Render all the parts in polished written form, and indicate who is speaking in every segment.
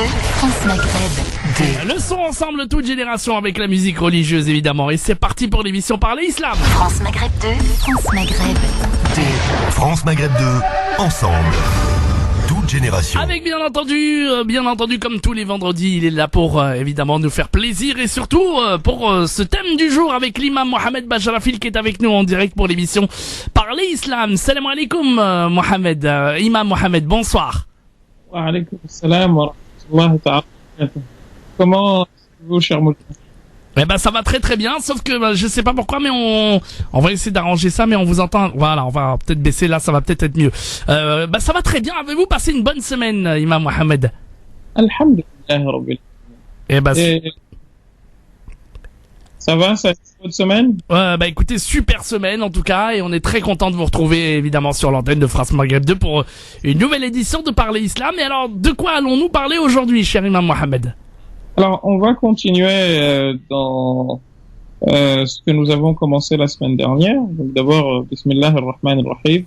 Speaker 1: France Maghreb 2.
Speaker 2: Le son ensemble, toute génération avec la musique religieuse évidemment. Et c'est parti pour l'émission Parler Islam.
Speaker 1: France Maghreb 2, France Maghreb 2.
Speaker 3: France Maghreb 2, ensemble. Toute génération.
Speaker 2: Avec bien entendu, comme tous les vendredis, il est là pour évidemment nous faire plaisir et surtout pour ce thème du jour avec l'imam Mohamed Bacharafil qui est avec nous en direct pour l'émission Parler Islam. Salam alaikum Mohamed, imam Mohamed, bonsoir.
Speaker 4: Wa alaykoum salam wa rahmatullahi ta'ala. Comment allez-vous, cher Moulin?
Speaker 2: Eh ben ça va très très bien, sauf que je sais pas pourquoi, mais on va essayer d'arranger ça, mais on vous entend. Voilà, on va peut-être baisser là, ça va peut-être être mieux. Ça va très bien. Avez-vous passé une bonne semaine, Imam Mohamed?
Speaker 4: Alhamdulillah Rabbil.
Speaker 2: Eh ben
Speaker 4: ça va, ça a été une bonne semaine?
Speaker 2: Écoutez, super semaine en tout cas, et on est très content de vous retrouver évidemment sur l'antenne de France Maghreb 2 pour une nouvelle édition de Parler Islam. Et alors, de quoi allons-nous parler aujourd'hui, cher Imam Mohamed?
Speaker 4: Alors, on va continuer dans ce que nous avons commencé la semaine dernière. Donc d'abord, Bismillah ar-Rahman ar-Rahim.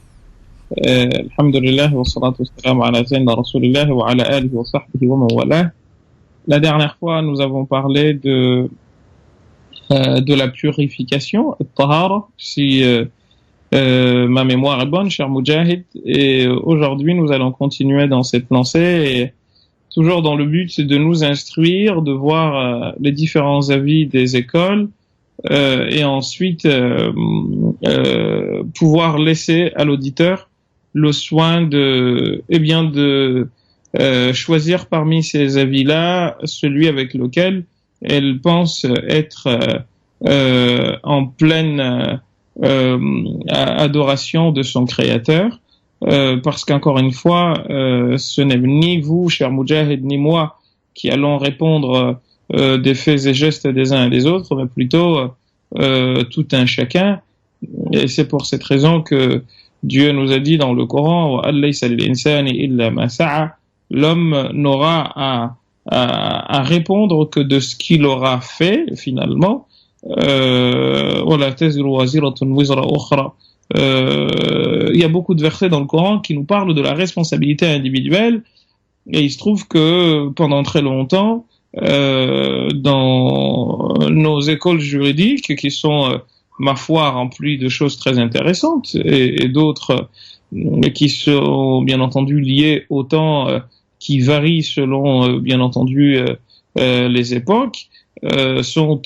Speaker 4: Alhamdulillah wa salatu wa salam ala Sayyidina Rasulillah wa ala alihi wa sahbihi wa man walah. La dernière fois, nous avons parlé de la purification, tahara, si ma mémoire est bonne, cher Moujahid. Et aujourd'hui, nous allons continuer dans cette lancée et toujours dans le but de nous instruire, de voir les différents avis des écoles et ensuite pouvoir laisser à l'auditeur le soin de choisir parmi ces avis-là celui avec lequel elle pense être en pleine adoration de son Créateur. Parce qu'encore une fois, ce n'est ni vous, cher Moujahid, ni moi qui allons répondre des faits et gestes des uns et des autres, mais plutôt tout un chacun. Et c'est pour cette raison que Dieu nous a dit dans le Coran, l'homme n'aura à répondre que de ce qu'il aura fait finalement. Il y a beaucoup de versets dans le Coran qui nous parlent de la responsabilité individuelle, et il se trouve que pendant très longtemps, dans nos écoles juridiques, qui sont ma foi remplies de choses très intéressantes, et d'autres qui sont bien entendu liées au temps, qui varient selon bien entendu les époques, sont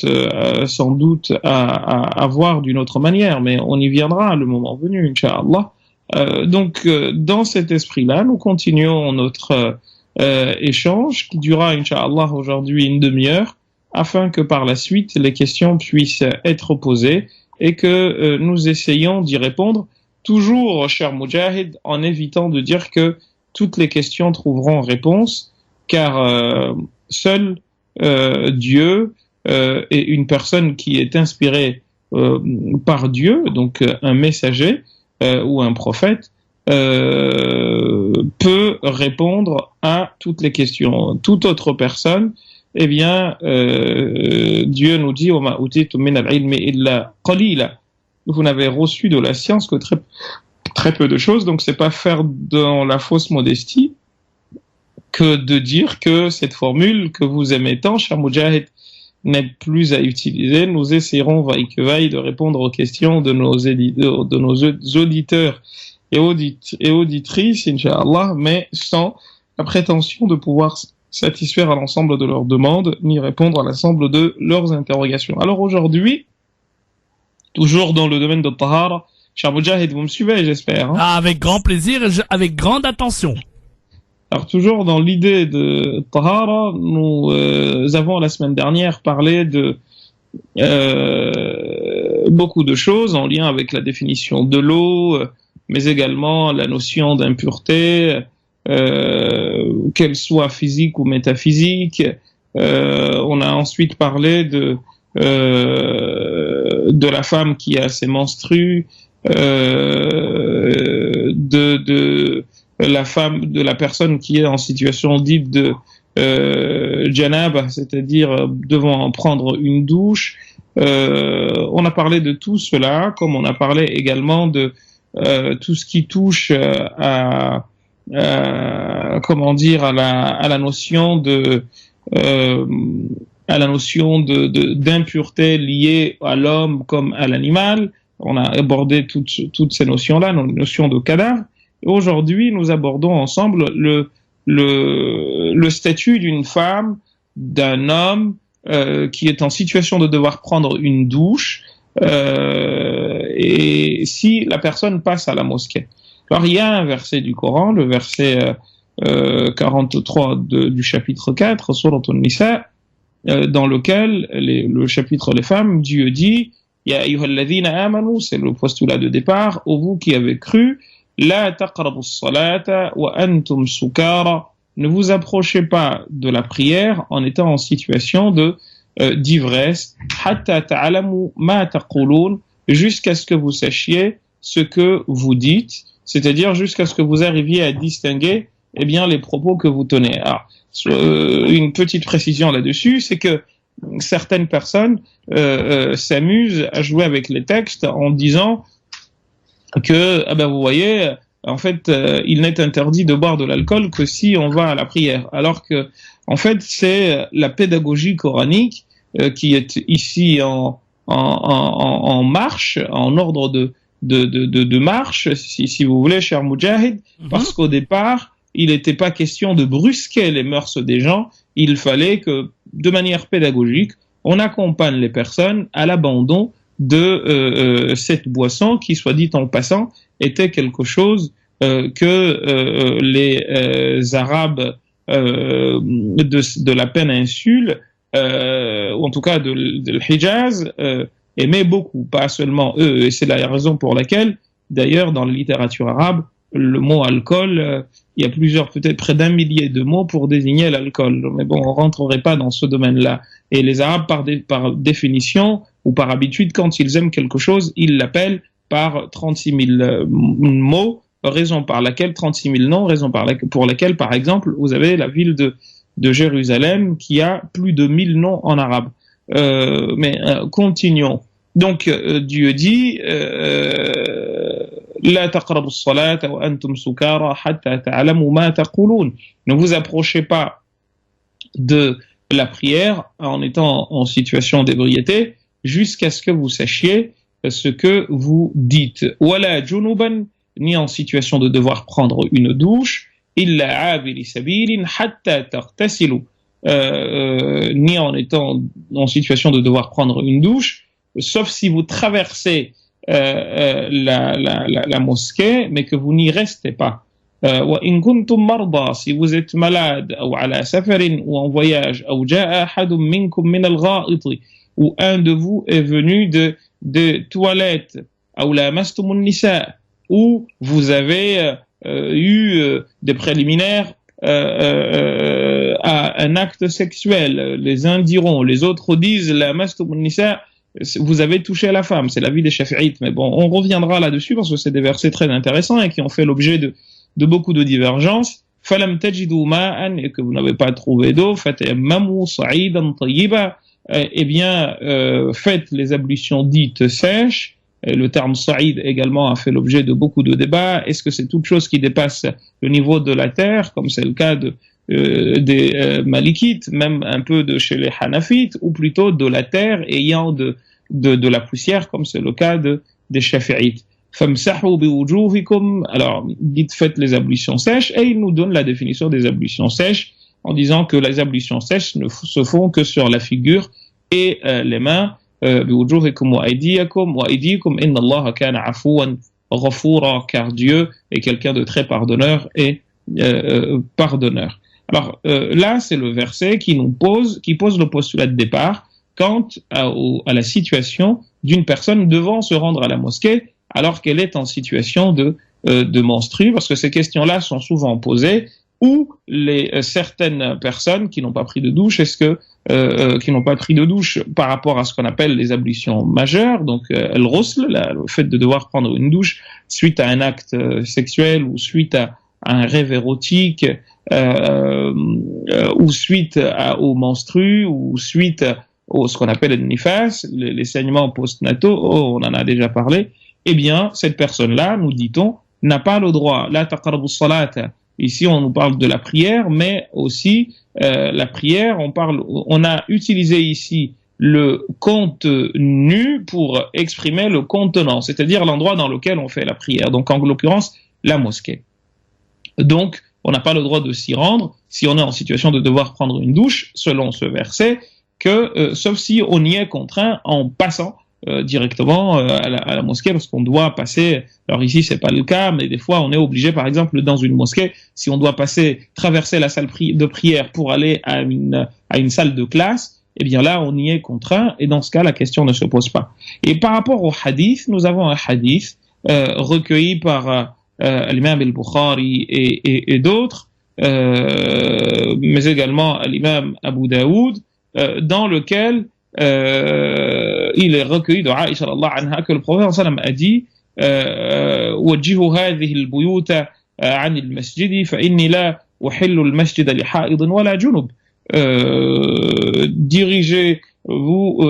Speaker 4: sans doute à voir d'une autre manière, mais on y viendra le moment venu, Inch'Allah. Donc, dans cet esprit-là, nous continuons notre échange qui durera, Inch'Allah, aujourd'hui une demi-heure, afin que par la suite, les questions puissent être posées et que nous essayons d'y répondre, toujours, cher Moujahid, en évitant de dire que toutes les questions trouveront réponse, car seul Dieu et une personne qui est inspirée par Dieu, donc un messager ou un prophète, peut répondre à toutes les questions. Toute autre personne, eh bien, Dieu nous dit وَمَا أُوتِيتُم مِّنَ الْعِلْمِ إِلَّا قَلِيلًا. Vous n'avez reçu de la science que très peu de choses, donc c'est pas faire dans la fausse modestie que de dire que cette formule que vous aimez tant, cher Moujahid, n'est plus à utiliser. Nous essaierons, vaille que vaille, de répondre aux questions de nos auditeurs et auditrices, Inch'Allah, mais sans la prétention de pouvoir satisfaire à l'ensemble de leurs demandes, ni répondre à l'ensemble de leurs interrogations. Alors aujourd'hui, toujours dans le domaine de Tahara, cher Moujahid, vous me suivez, j'espère, hein?
Speaker 2: Avec grand plaisir et avec grande attention.
Speaker 4: Alors toujours dans l'idée de Tahara, nous avons la semaine dernière parlé de beaucoup de choses en lien avec la définition de l'eau, mais également la notion d'impureté, qu'elle soit physique ou métaphysique. On a ensuite parlé de la femme qui a ses menstrues, de la personne qui est en situation dite de janaba, c'est-à-dire devant prendre une douche. On a parlé de tout cela, comme on a parlé également de tout ce qui touche à comment dire, à la notion d'impureté liée à l'homme comme à l'animal. On a abordé toutes ces notions-là, nos notions de cadavre. Et aujourd'hui, nous abordons ensemble le statut d'une femme, d'un homme qui est en situation de devoir prendre une douche, et si la personne passe à la mosquée. Alors il y a un verset du Coran, le verset 43 du chapitre 4, Surat An-Nisa, dans lequel le chapitre les femmes, Dieu dit Ya ayyuhalladhina amanu, c'est le postulat de départ, ô vous qui avez cru, la taqrabu as-salata wa antum sukara, ne vous approchez pas de la prière en étant en situation d'ivresse, hatta ta'lamu ma taqulun, jusqu'à ce que vous sachiez ce que vous dites, c'est-à-dire jusqu'à ce que vous arriviez à distinguer les propos que vous tenez. Alors, une petite précision là-dessus, c'est que certaines personnes s'amusent à jouer avec les textes en disant que, vous voyez, en fait, il n'est interdit de boire de l'alcool que si on va à la prière. Alors que, en fait, c'est la pédagogie coranique qui est ici en marche, en ordre de marche, si vous voulez, cher Moudjahid, parce qu'au départ, il n'était pas question de brusquer les mœurs des gens, il fallait que, de manière pédagogique, on accompagne les personnes à l'abandon de cette boisson qui, soit dit en passant, était quelque chose que les Arabes de la péninsule, ou en tout cas de l'Hijaz, aimaient beaucoup, pas seulement eux, et c'est la raison pour laquelle, d'ailleurs, dans la littérature arabe, le mot alcool, il y a peut-être près d'1 millier de mots pour désigner l'alcool. Mais bon, on rentrerait pas dans ce domaine-là. Et les Arabes, par définition, ou par habitude, quand ils aiment quelque chose, ils l'appellent par 36 000 mots, raison par laquelle, 36 000 noms, raison pour laquelle, par exemple, vous avez la ville de Jérusalem qui a plus de 1000 noms en arabe. Mais continuons. Donc, Dieu dit La taqrabu as-salata wa antum sukara hatta ta'lamu ma taqulun. Ne vous approchez pas de la prière en étant en situation d'ébriété jusqu'à ce que vous sachiez ce que vous dites. Wala junuban, ni en situation de devoir prendre une douche, illa abiri sabilin hatta taghtasilu, ni en étant en situation de devoir prendre une douche, sauf si vous traversez la mosquée, mais que vous n'y restez pas. وإن كنتم مرضى, si vous êtes malade, ou على سفر, ou en voyage, أو جاء أحد منكم من الغائط, ou un de vous est venu de toilettes, أو لامستم النساء, ou vous avez eu des préliminaires à un acte sexuel. Les uns diront, les autres disent لامستم النساء, vous avez touché la femme. C'est l'avis des Shafi'ites, mais bon, on reviendra là-dessus parce que c'est des versets très intéressants et qui ont fait l'objet de beaucoup de divergences. فَلَمْ تَجِدُوا مَاءً, et que vous n'avez pas trouvé d'eau, فَتَيَمَّمُوا صَعِيدًا طَيِّبًا, faites les ablutions dites sèches. Le terme sa'id également a fait l'objet de beaucoup de débats. Est-ce que c'est toute chose qui dépasse le niveau de la terre, comme c'est le cas des Malikites, même un peu chez les Hanafites, ou plutôt de la terre ayant de la poussière, comme c'est le cas des Shafi'ites. Famsahu biwujuhikum, alors dites faites les ablutions sèches, et il nous donne la définition des ablutions sèches en disant que les ablutions sèches ne se font que sur la figure et les mains. Biwujuhikum wa aydikum inna Allaha kana afuwan ghafura, car Dieu est quelqu'un de très pardonneur et pardonneur. Alors là, c'est le verset qui pose le postulat de départ quant à la situation d'une personne devant se rendre à la mosquée alors qu'elle est en situation de menstrue, parce que ces questions-là sont souvent posées, ou certaines personnes qui n'ont pas pris de douche, qui n'ont pas pris de douche par rapport à ce qu'on appelle les ablutions majeures, donc al-ghusl, le fait de devoir prendre une douche suite à un acte sexuel ou suite à un rêve érotique, ou suite au menstru, ou suite à ce qu'on appelle le nifas, les saignements postnataux, on en a déjà parlé. Eh bien, cette personne-là, nous dit-on, n'a pas le droit, la taqrabu as-salata ici on nous parle de la prière, mais aussi la prière, on a utilisé ici le contenu pour exprimer le contenant, c'est-à-dire l'endroit dans lequel on fait la prière. Donc en l'occurrence, la mosquée. Donc on n'a pas le droit de s'y rendre si on est en situation de devoir prendre une douche, selon ce verset, sauf si on y est contraint en passant directement à la mosquée, parce qu'on doit passer. Alors ici c'est pas le cas, mais des fois on est obligé, par exemple dans une mosquée, si on doit traverser la salle de prière pour aller à une salle de classe, eh bien là, on y est contraint, et dans ce cas, la question ne se pose pas. Et par rapport au hadith, nous avons un hadith recueilli par l'imam al-Bukhari et d'autres, mais également l'imam Abu Daoud, dans lequel il est recueilli de Aïcha radhiyallahu anha que le prophète sallam a dit وجهوا هذه البيوت عن المسجد فإني لا أحل المسجد لحائض ولا جنب. Dirigez-vous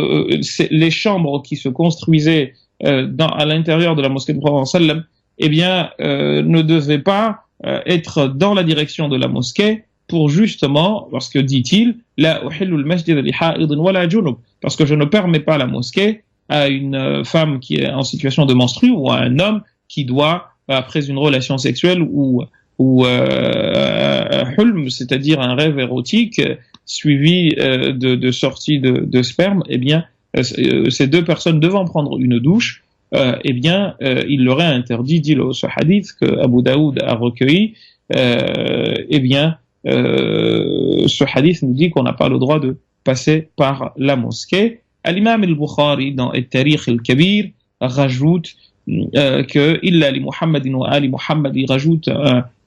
Speaker 4: les chambres qui se construisaient à l'intérieur de la mosquée du prophète sallam, eh bien ne devez pas être dans la direction de la mosquée pour justement, parce que dit-il, la uhillu al-masjid li ha'idin wala junub, parce que je ne permets pas la mosquée à une femme qui est en situation de menstru ou à un homme qui doit, après une relation sexuelle ou hulm, c'est-à-dire un rêve érotique suivi de sortie de sperme, eh bien ces deux personnes devant prendre une douche, eh bien il leur est interdit, dit ce hadith que Abu Daoud a recueilli, eh bien ce hadith nous dit qu'on n'a pas le droit de passer par la mosquée. L'imam al-Bukhari dans Al-Tarikh al-Kabir rajoute que illa li Muhammadin wa ali Muhammad, il rajoute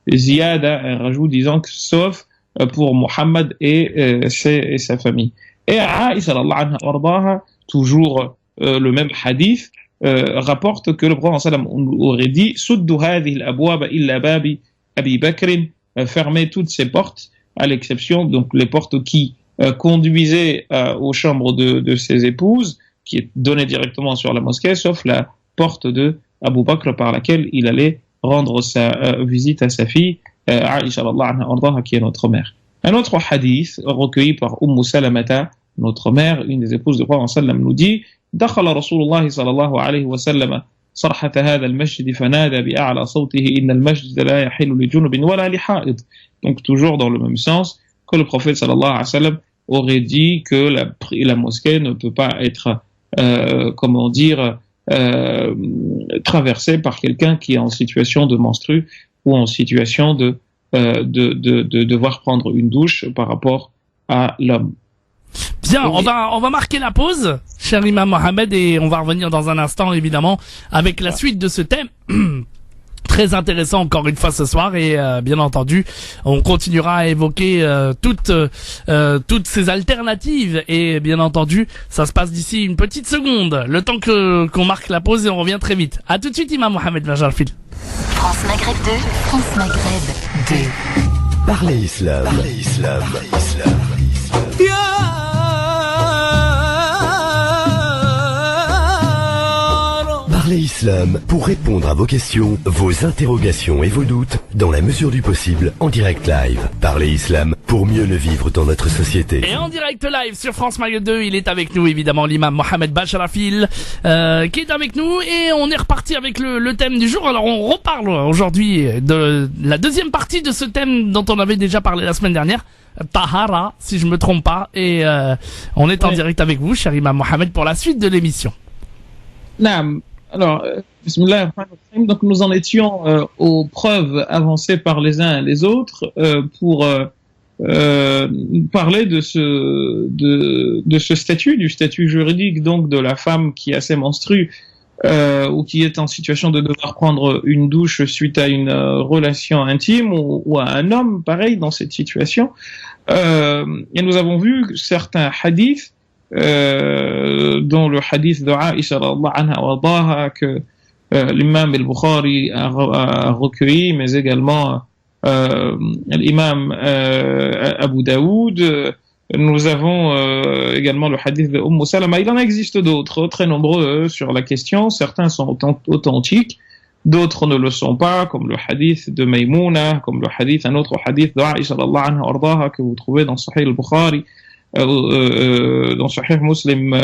Speaker 4: ziyada, un rajout disant que sauf pour Muhammad et sa famille. Et Aïcha radhiyallahu anha, toujours le même hadith, rapporte que le prophète sallam aurait dit suddu hadhihi al-abwab illa babi Abi Bakr, fermer toutes ces portes à l'exception donc les portes qui conduisaient aux chambres de ses épouses, qui donnaient directement sur la mosquée, sauf la porte de Abu Bakr par laquelle il allait rendre sa visite à sa fille Aïcha radhiyallahu anha, qui est notre mère. Un autre hadith recueilli par Salamata, notre mère, une des épouses du prophète sallam, nous dit دخل رسول الله صلى الله عليه وسلم صرحة هذا المسجد فنادى بأعلى صوته إن المسجد لا يحل لجنب ولا لحائض. Donc toujours dans le même sens que le prophète sallallahu alayhi wa sallam aurait dit que la mosquée ne peut pas être traversée par quelqu'un qui est en situation de menstru ou en situation de devoir prendre une douche par rapport à l'homme.
Speaker 2: Bien, on va marquer la pause, cher Imam Mohamed, et on va revenir dans un instant, évidemment, avec la suite de ce thème. Très intéressant encore une fois ce soir, et bien entendu on continuera à évoquer toutes ces alternatives, et bien entendu ça se passe d'ici une petite seconde, le temps qu'on marque la pause, et on revient très vite. À tout de suite, Imam Mohamed Bajarfil.
Speaker 1: France Maghreb 2, France Maghreb 2.
Speaker 3: Parlez Islam. Parlez Islam. Parlez Islam. Parlez Islam pour répondre à vos questions, vos interrogations et vos doutes dans la mesure du possible en direct live. Parlez Islam pour mieux le vivre dans notre société.
Speaker 2: Et en direct live sur France Maghreb 2, il est avec nous évidemment l'imam Mohamed Bajarfil qui est avec nous, et on est reparti avec le thème du jour. Alors on reparle aujourd'hui de la deuxième partie de ce thème dont on avait déjà parlé la semaine dernière, Tahara, si je me trompe pas, et on est en direct avec vous, cher imam Mohamed, pour la suite de l'émission.
Speaker 4: Naam. Alors, bismillah, donc nous en étions aux preuves avancées par les uns et les autres pour parler de ce statut, du statut juridique donc de la femme qui a ses menstrues ou qui est en situation de devoir prendre une douche suite à une relation intime ou à un homme pareil dans cette situation. Et nous avons vu certains hadiths dont le hadith de Aïcha radhiyallahu anha wa ardaha que l'imam al-Bukhari a recueilli, mais également l'imam Abu Daoud. Nous avons également le hadith de Salama. Il en existe d'autres, très nombreux sur la question. Certains sont authentiques, D'autres ne le sont pas, comme le hadith de Maïmouna, comme un autre hadith d'Aïcha radhiyallahu anha ardaha que vous trouvez dans Sahih al-Bukhari, dans Sahih Muslim,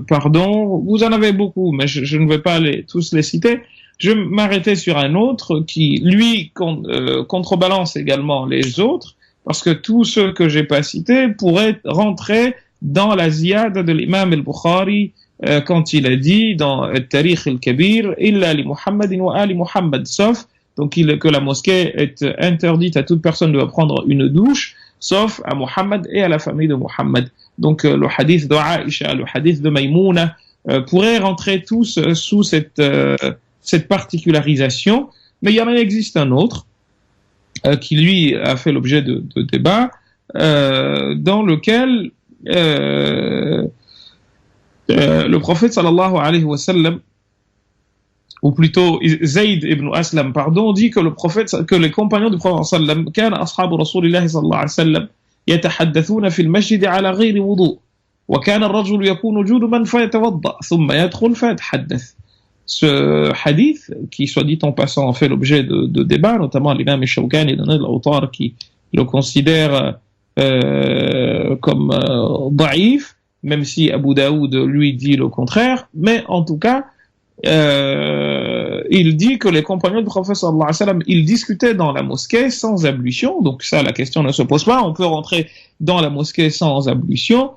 Speaker 4: pardon. Vous en avez beaucoup, mais je ne vais pas tous les citer. Je vais m'arrêter sur un autre qui, lui, contrebalance également les autres, parce que tous ceux que j'ai pas cités pourraient rentrer dans la ziyada de l'imam al-Bukhari, quand il a dit dans Tarikh al-Kabir, illa li Muhammadin wa ali Muhammad, sauf donc que la mosquée est interdite à toute personne de prendre une douche, sauf à Muhammad et à la famille de Muhammad. Donc le hadith de Aïcha, le hadith de Maïmouna pourraient rentrer tous sous cette particularisation, mais il y en existe un autre qui lui a fait l'objet de débats, dans lequel le prophète sallallahu alayhi wa sallam, ou plutôt Zayd ibn Aslam, pardon, dit que les compagnons du prophète sallallahu alayhi wa sallam, كان أصحاب رسول الله صلى الله عليه وسلم يتحدثون في المسجد على غير وضوء وكان الرجل يكون جنبا فيتوضأ ثم يدخل فيتحدث. Ce hadith, qui soit dit en passant fait l'objet de débats, notamment l'imam al-Shawkani et l'auteur qui le considère comme da'if, même si Abu Daoud lui dit le contraire, mais en tout cas, il dit que les compagnons du prophète sallallahu alayhi wa sallam, ils discutaient dans la mosquée sans ablution, donc ça la question ne se pose pas, on peut rentrer dans la mosquée sans ablution,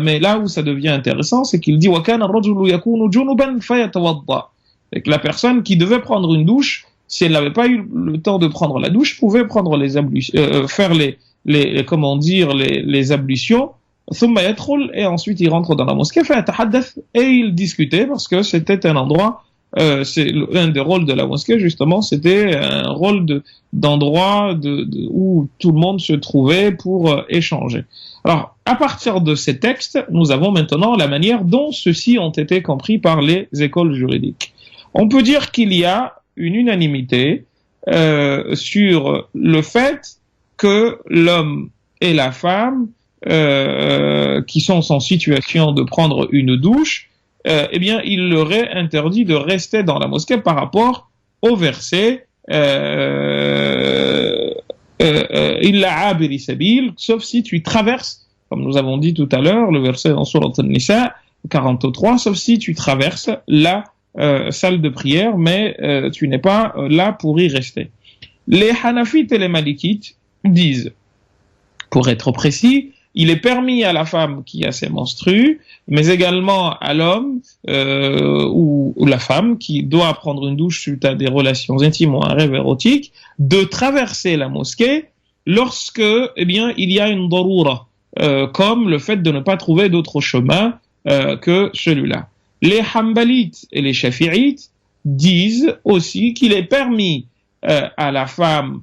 Speaker 4: mais là où ça devient intéressant, c'est qu'il dit وَكَانَ الرَّجُلُ يَكُونُ جُنُبًا فَيَتَوَضَّأ. Et que la personne qui devait prendre une douche, si elle n'avait pas eu le temps de prendre la douche, pouvait prendre les ablutions, faire les ablutions, ثُمَّ يَدْخُلْ, et ensuite il rentre dans la mosquée, فَيَتَحَدَّث, et il discutait, parce que c'était un endroit, c'est un des rôles de la mosquée, justement, c'était un rôle d'endroit où tout le monde se trouvait pour échanger. Alors, à partir de ces textes, nous avons maintenant la manière dont ceux-ci ont été compris par les écoles juridiques. On peut dire qu'il y a une unanimité sur le fait que l'homme et la femme qui sont en situation de prendre une douche, eh bien, il leur est interdit de rester dans la mosquée par rapport au verset illa abiri sabil, sauf si tu traverses, comme nous avons dit tout à l'heure, le verset dans Surat An-Nisa 43, sauf si tu traverses la salle de prière, mais tu n'es pas là pour y rester. Les Hanafites et les Malikites disent, pour être précis, il est permis à la femme qui a ses menstrues, mais également à l'homme ou la femme qui doit prendre une douche suite à des relations intimes ou un rêve érotique, de traverser la mosquée lorsque, eh bien, il y a une darura, comme le fait de ne pas trouver d'autre chemin que celui-là. Les Hanbalites et les Shafi'ites disent aussi qu'il est permis à la femme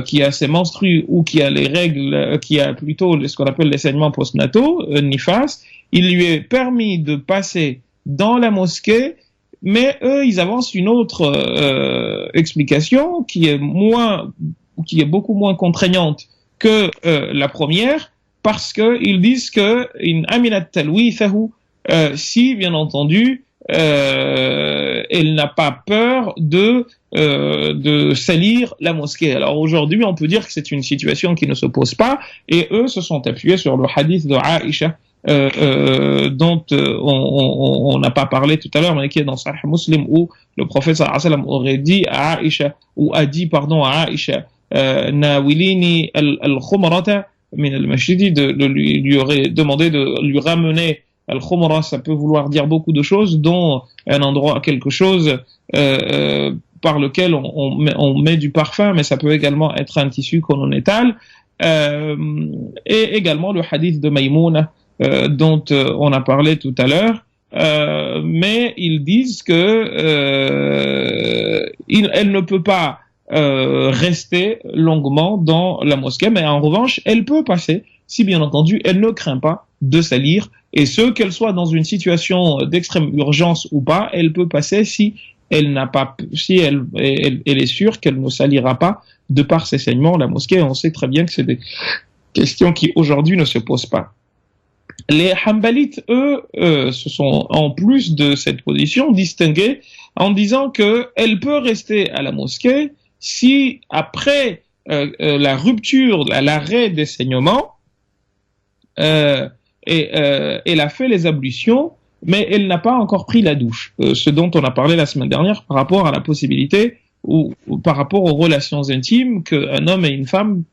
Speaker 4: qui a ses menstrues ou qui a les règles, qui a plutôt ce qu'on appelle les saignements postnataux, nifas, il lui est permis de passer dans la mosquée, mais eux, ils avancent une autre explication qui est beaucoup moins contraignante que la première, parce que ils disent que in aminat talwithahu, si bien entendu elle n'a pas peur de salir la mosquée. Alors aujourd'hui, on peut dire que c'est une situation qui ne se pose pas, et eux se sont appuyés sur le hadith de Aïcha, dont on n'a pas parlé tout à l'heure, mais qui est dans Sahih Muslim, où le prophète sallallahu alayhi wa sallam aurait dit à Aïcha, ou a dit, pardon, à Aïcha, nawilini al-khumrata min al-masjidi, lui aurait demandé de lui ramener al-khumra, ça peut vouloir dire beaucoup de choses, dont un endroit, quelque chose par lequel on met du parfum, mais ça peut également être un tissu qu'on étale, et également le hadith de Maïmouna, dont on a parlé tout à l'heure, mais ils disent que elle ne peut pas rester longuement dans la mosquée, mais en revanche, elle peut passer, si bien entendu, elle ne craint pas de salir, et ce, qu'elle soit dans une situation d'extrême urgence ou pas, elle peut passer si elle est sûre qu'elle ne salira pas de par ses saignements la mosquée. On sait très bien que c'est des questions qui aujourd'hui ne se posent pas. Les Hanbalites, eux, se sont, en plus de cette position, distingués en disant que elle peut rester à la mosquée si après la rupture, l'arrêt des saignements, elle a fait les ablutions, mais elle n'a pas encore pris la douche. Ce dont on a parlé la semaine dernière par rapport à la possibilité ou par rapport aux relations intimes qu'un homme et une femme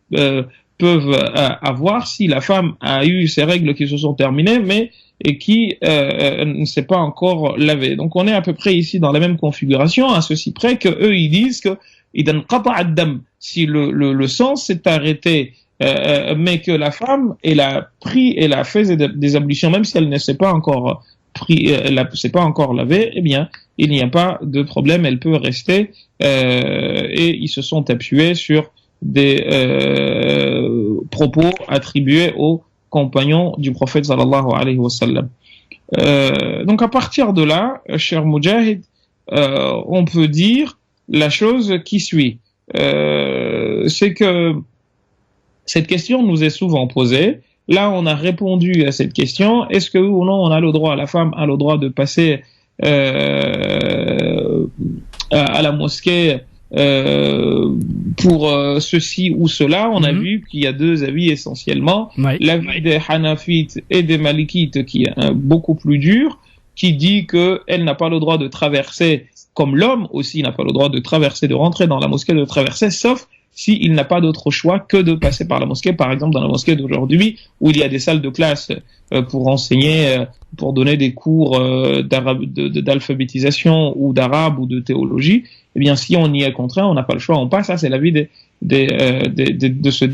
Speaker 4: peuvent avoir si la femme a eu ses règles qui se sont terminées, mais et qui ne s'est pas encore lavé. Donc on est à peu près ici dans la même configuration, à ceci près que eux ils disent que si le sang s'est arrêté, mais que la femme elle a fait des ablutions, même si elle ne s'est pas encore s'est pas encore lavée, eh bien il n'y a pas de problème, elle peut rester. Et ils se sont appuyés sur des propos attribués aux compagnons du prophète sallallahu alayhi wa sallam. Donc à partir de là, cher Moujahid, on peut dire la chose qui suit. C'est que cette question nous est souvent posée. Là, on a répondu à cette question. Est-ce que ou non, on a le droit, la femme a le droit de passer à la mosquée pour ceci ou cela? On a vu qu'il y a deux avis essentiellement. L'avis des Hanafites et des Malikites qui est beaucoup plus dur, qui dit que elle n'a pas le droit de traverser, comme l'homme aussi n'a pas le droit de traverser, de rentrer dans la mosquée, de traverser, sauf s'il n'a pas d'autre choix que de passer par la mosquée. Par exemple, dans la mosquée d'aujourd'hui, où il y a des salles de classe pour enseigner, pour donner des cours d'alphabétisation ou d'arabe ou de théologie, eh bien, si on y est contraint, on n'a pas le choix, on passe. Ça, c'est l'avis de ces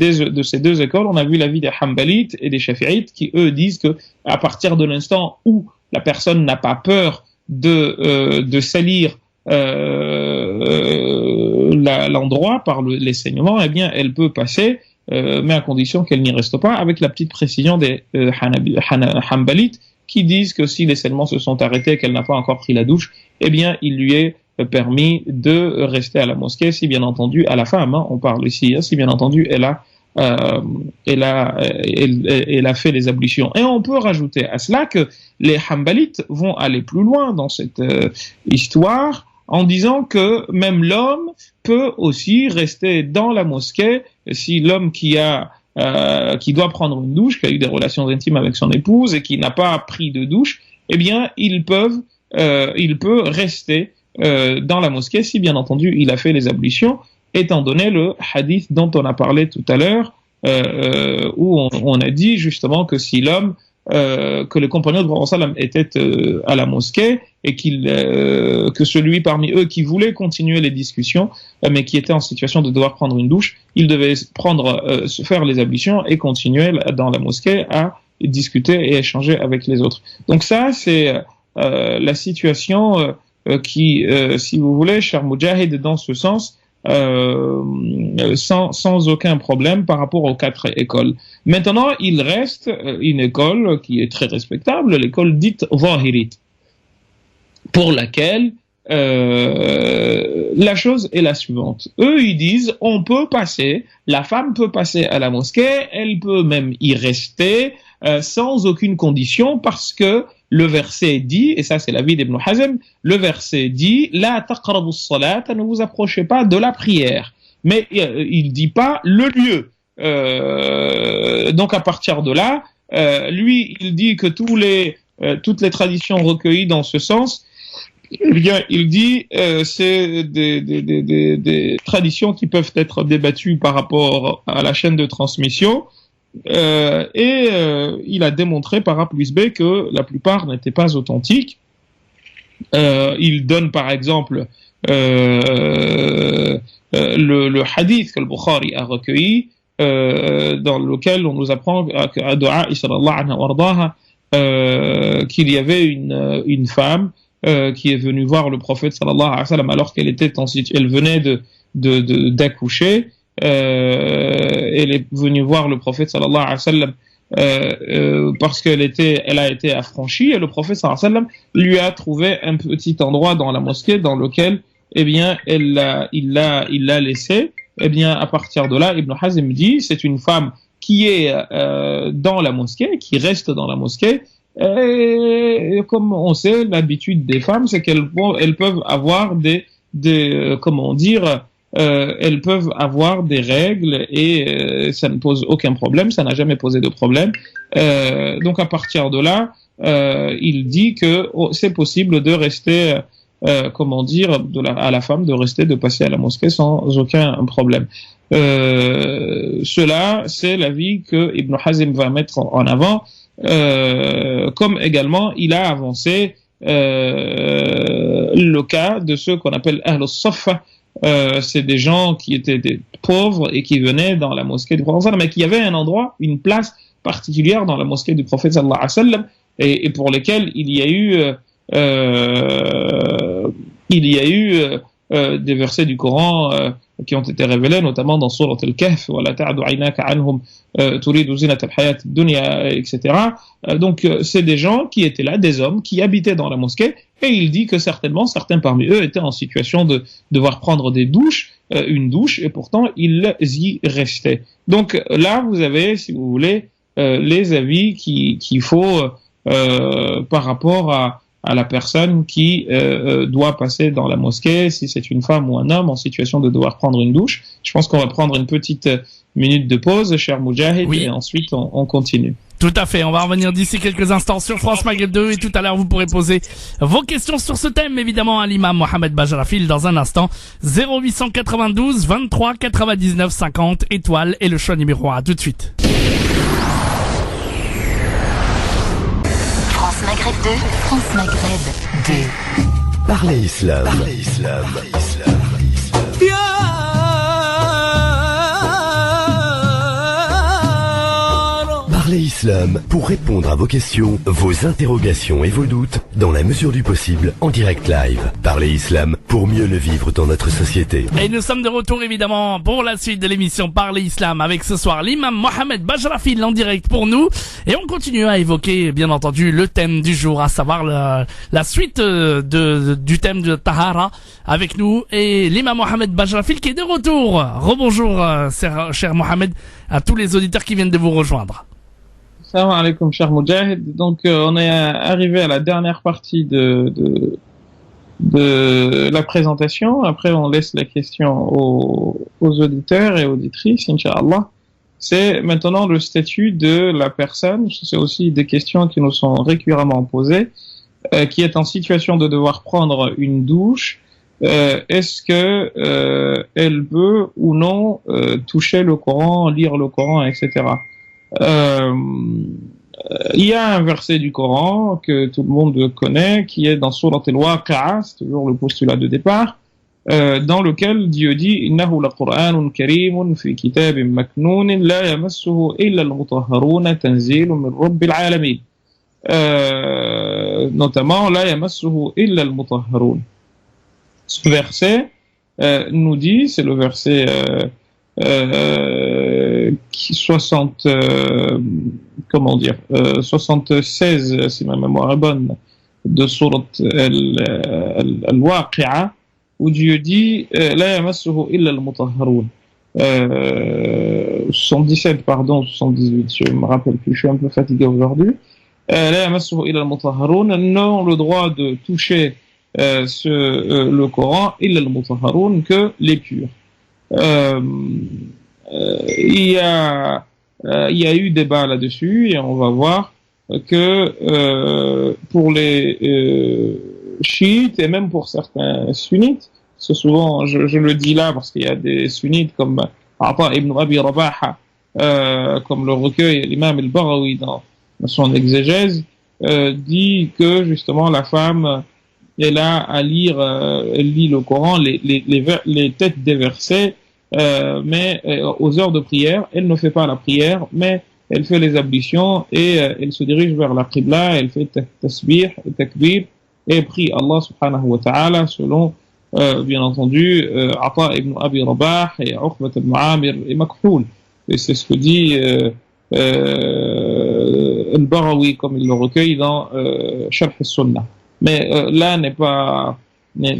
Speaker 4: deux écoles. On a vu l'avis des Hanbalites et des Shafi'ites qui, eux, disent que à partir de l'instant où la personne n'a pas peur de salir l'endroit par les saignements, eh bien, elle peut passer, mais à condition qu'elle n'y reste pas, avec la petite précision des Hanbalites qui disent que si les saignements se sont arrêtés et qu'elle n'a pas encore pris la douche, eh bien, il lui est permis de rester à la mosquée, si bien entendu, à la femme, hein, on parle ici, hein, si bien entendu, elle a fait les ablutions. Et on peut rajouter à cela que les Hanbalites vont aller plus loin dans cette histoire, en disant que même l'homme peut aussi rester dans la mosquée si l'homme qui doit prendre une douche, qui a eu des relations intimes avec son épouse et qui n'a pas pris de douche, eh bien il peut rester dans la mosquée si bien entendu il a fait les ablutions, étant donné le hadith dont on a parlé tout à l'heure, où on a dit justement que si l'homme que les compagnons du prophète sallam étaient à la mosquée et que celui parmi eux qui voulait continuer les discussions mais qui était en situation de devoir prendre une douche, il devait faire les ablutions et continuer dans la mosquée à discuter et échanger avec les autres. Donc ça c'est la situation qui, si vous voulez, cher Moujahid, dans ce sens, sans aucun problème par rapport aux quatre écoles. Maintenant, il reste une école qui est très respectable, l'école dite Zahirite, pour laquelle la chose est la suivante. Eux, ils disent, la femme peut passer à la mosquée, elle peut même y rester sans aucune condition, parce que le verset dit, et ça c'est l'avis d'Ibn Hazm, le verset dit, la taqrabu as-salat, ne vous approchez pas de la prière. Mais il dit pas le lieu. Donc à partir de là, lui il dit que toutes les traditions recueillies dans ce sens, eh bien il dit c'est des traditions qui peuvent être débattues par rapport à la chaîne de transmission. Il a démontré par A plus B que la plupart n'étaient pas authentiques. Il donne par exemple le hadith que le Bukhari a recueilli, dans lequel on nous apprend à Dua sallallahu anha qu'il y avait une femme qui est venue voir le prophète sallallahu alayhi wa sallam alors qu'elle venait d'accoucher. Elle est venue voir le prophète sallallahu alayhi wa sallam parce qu'elle a été affranchie, et le prophète sallallahu alayhi wa sallam lui a trouvé un petit endroit dans la mosquée dans lequel eh bien il l'a laissé. Eh bien à partir de là, Ibn Hazm dit c'est une femme qui est dans la mosquée, qui reste dans la mosquée, Et comme on sait, l'habitude des femmes, c'est elles peuvent avoir elles peuvent avoir des règles et ça ne pose aucun problème, ça n'a jamais posé de problème. Donc à partir de là, il dit que c'est possible de rester, à la femme de passer à la mosquée sans aucun problème. Cela, c'est l'avis que Ibn Hazm va mettre en avant, comme également il a avancé le cas de ceux qu'on appelle Ahl al-Saffa. C'est des gens qui étaient des pauvres et qui venaient dans la mosquée du prophète, mais qui avaient un endroit, une place particulière dans la mosquée du prophète sallallahu alayhi wa sallam, et pour lesquels il y a eu des versets du Coran qui ont été révélés, notamment dans Surat al-Kahf, wa la ta'du 'aynaka 'anhum turidu zinata al-hayat ad-dunya, etc. Donc c'est des gens qui étaient là, des hommes qui habitaient dans la mosquée, et il dit que certainement certains parmi eux étaient en situation de devoir prendre une douche, et pourtant ils y restaient. Donc là vous avez, si vous voulez, les avis qu'il faut par rapport à la personne qui doit passer dans la mosquée, si c'est une femme ou un homme en situation de devoir prendre une douche. Je pense qu'on va prendre une petite minute de pause, cher Moujahid, oui. Et ensuite on continue.
Speaker 2: Tout à fait, on va revenir d'ici quelques instants sur France Maghreb 2 et tout à l'heure vous pourrez poser vos questions sur ce thème évidemment à l'imam Mohamed Bajrafil dans un instant. 0892 23 99 50 étoiles et le choix numéro 1. À tout de suite.
Speaker 1: France Maghreb 2, France Maghreb 2.
Speaker 3: Parlez Islam. Parlez Islam pour répondre à vos questions, vos interrogations et vos doutes dans la mesure du possible en direct live. Parlez Islam pour mieux le vivre dans notre société.
Speaker 2: Et nous sommes de retour évidemment pour la suite de l'émission Parlez Islam avec ce soir l'imam Mohamed Bajrafil en direct pour nous. Et on continue à évoquer bien entendu le thème du jour, à savoir la suite du thème de Tahara avec nous et l'imam Mohamed Bajrafil qui est de retour. Rebonjour cher Mohamed à tous les auditeurs qui viennent de vous rejoindre.
Speaker 4: Salam alaikum, cher Moujahid. Donc, on est arrivé à la dernière partie de la présentation. Après, on laisse la question aux auditeurs et auditrices, Inch'Allah. C'est maintenant le statut de la personne. C'est aussi des questions qui nous sont récurremment posées, qui est en situation de devoir prendre une douche. Est-ce que elle peut ou non toucher le Coran, lire le Coran, etc. Il y a un verset du Coran que tout le monde connaît, qui est dans Surat al-Waqi'a, c'est toujours le postulat de départ, dans lequel Dieu dit Innahu laqur'anun karimun fi kitabin maknunin la yamassuhu illa al-mutahharun tanzilun min rabbil alamin. Notamment la yamassuhu illa al-mutahharun. Ce verset nous dit, c'est le verset 76, si ma mémoire est bonne, de Surat al-Waqi'a, où Dieu dit La yamassuhu illa al-mutahharun. 77, pardon, 78, je me rappelle plus, je suis un peu fatigué aujourd'hui. La yamassuhu illa al-mutahharun, n'ont le droit de toucher le Coran illa al-mutahharun, que les purs. Il y a eu débat là-dessus et on va voir que pour les chiites et même pour certains sunnites, c'est souvent, je le dis là parce qu'il y a des sunnites comme Ata ibn Abi Rabaha, comme le recueil l'imam al-Baghawi dans son exégèse, dit que justement la femme elle a à lire, elle lit le Coran, les têtes des versets, mais aux heures de prière, elle ne fait pas la prière, mais elle fait les ablutions et elle se dirige vers la Qibla, elle fait tasbih, takbir et prie Allah subhanahu wa ta'ala selon bien entendu Ata ibn Abi Rabah et Uqbat ibn Amir et Makhul. Et c'est ce que dit al-Baghawi comme il le recueille dans Sharh al-Sunnah. Mais là n'est pas le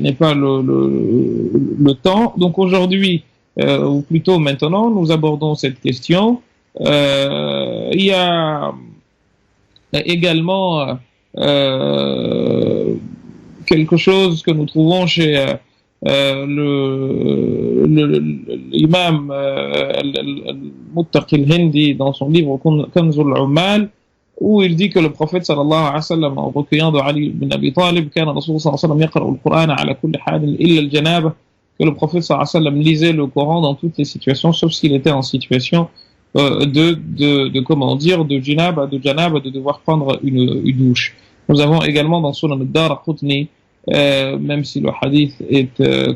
Speaker 4: temps. Donc aujourd'hui, ou plutôt maintenant, nous abordons cette question. Il y a également quelque chose que nous trouvons chez l'imam al-Muttaqi al-Hindi dans son livre Kanzul Ummal, où il dit que le prophète sallallahu alayhi wa sallam, en recueillant de Ali ibn Abi Talib, كان الرسول صلى الله عليه وسلم يقرأ القرآن على كل حال إلا الجنابة, que le prophète sallallahu alayhi wa sallam lisait le Coran dans toutes les situations, sauf s'il était en situation de janaba, de devoir prendre une douche. Nous avons également dans Sunan ad-Daraqutni, même si le hadith est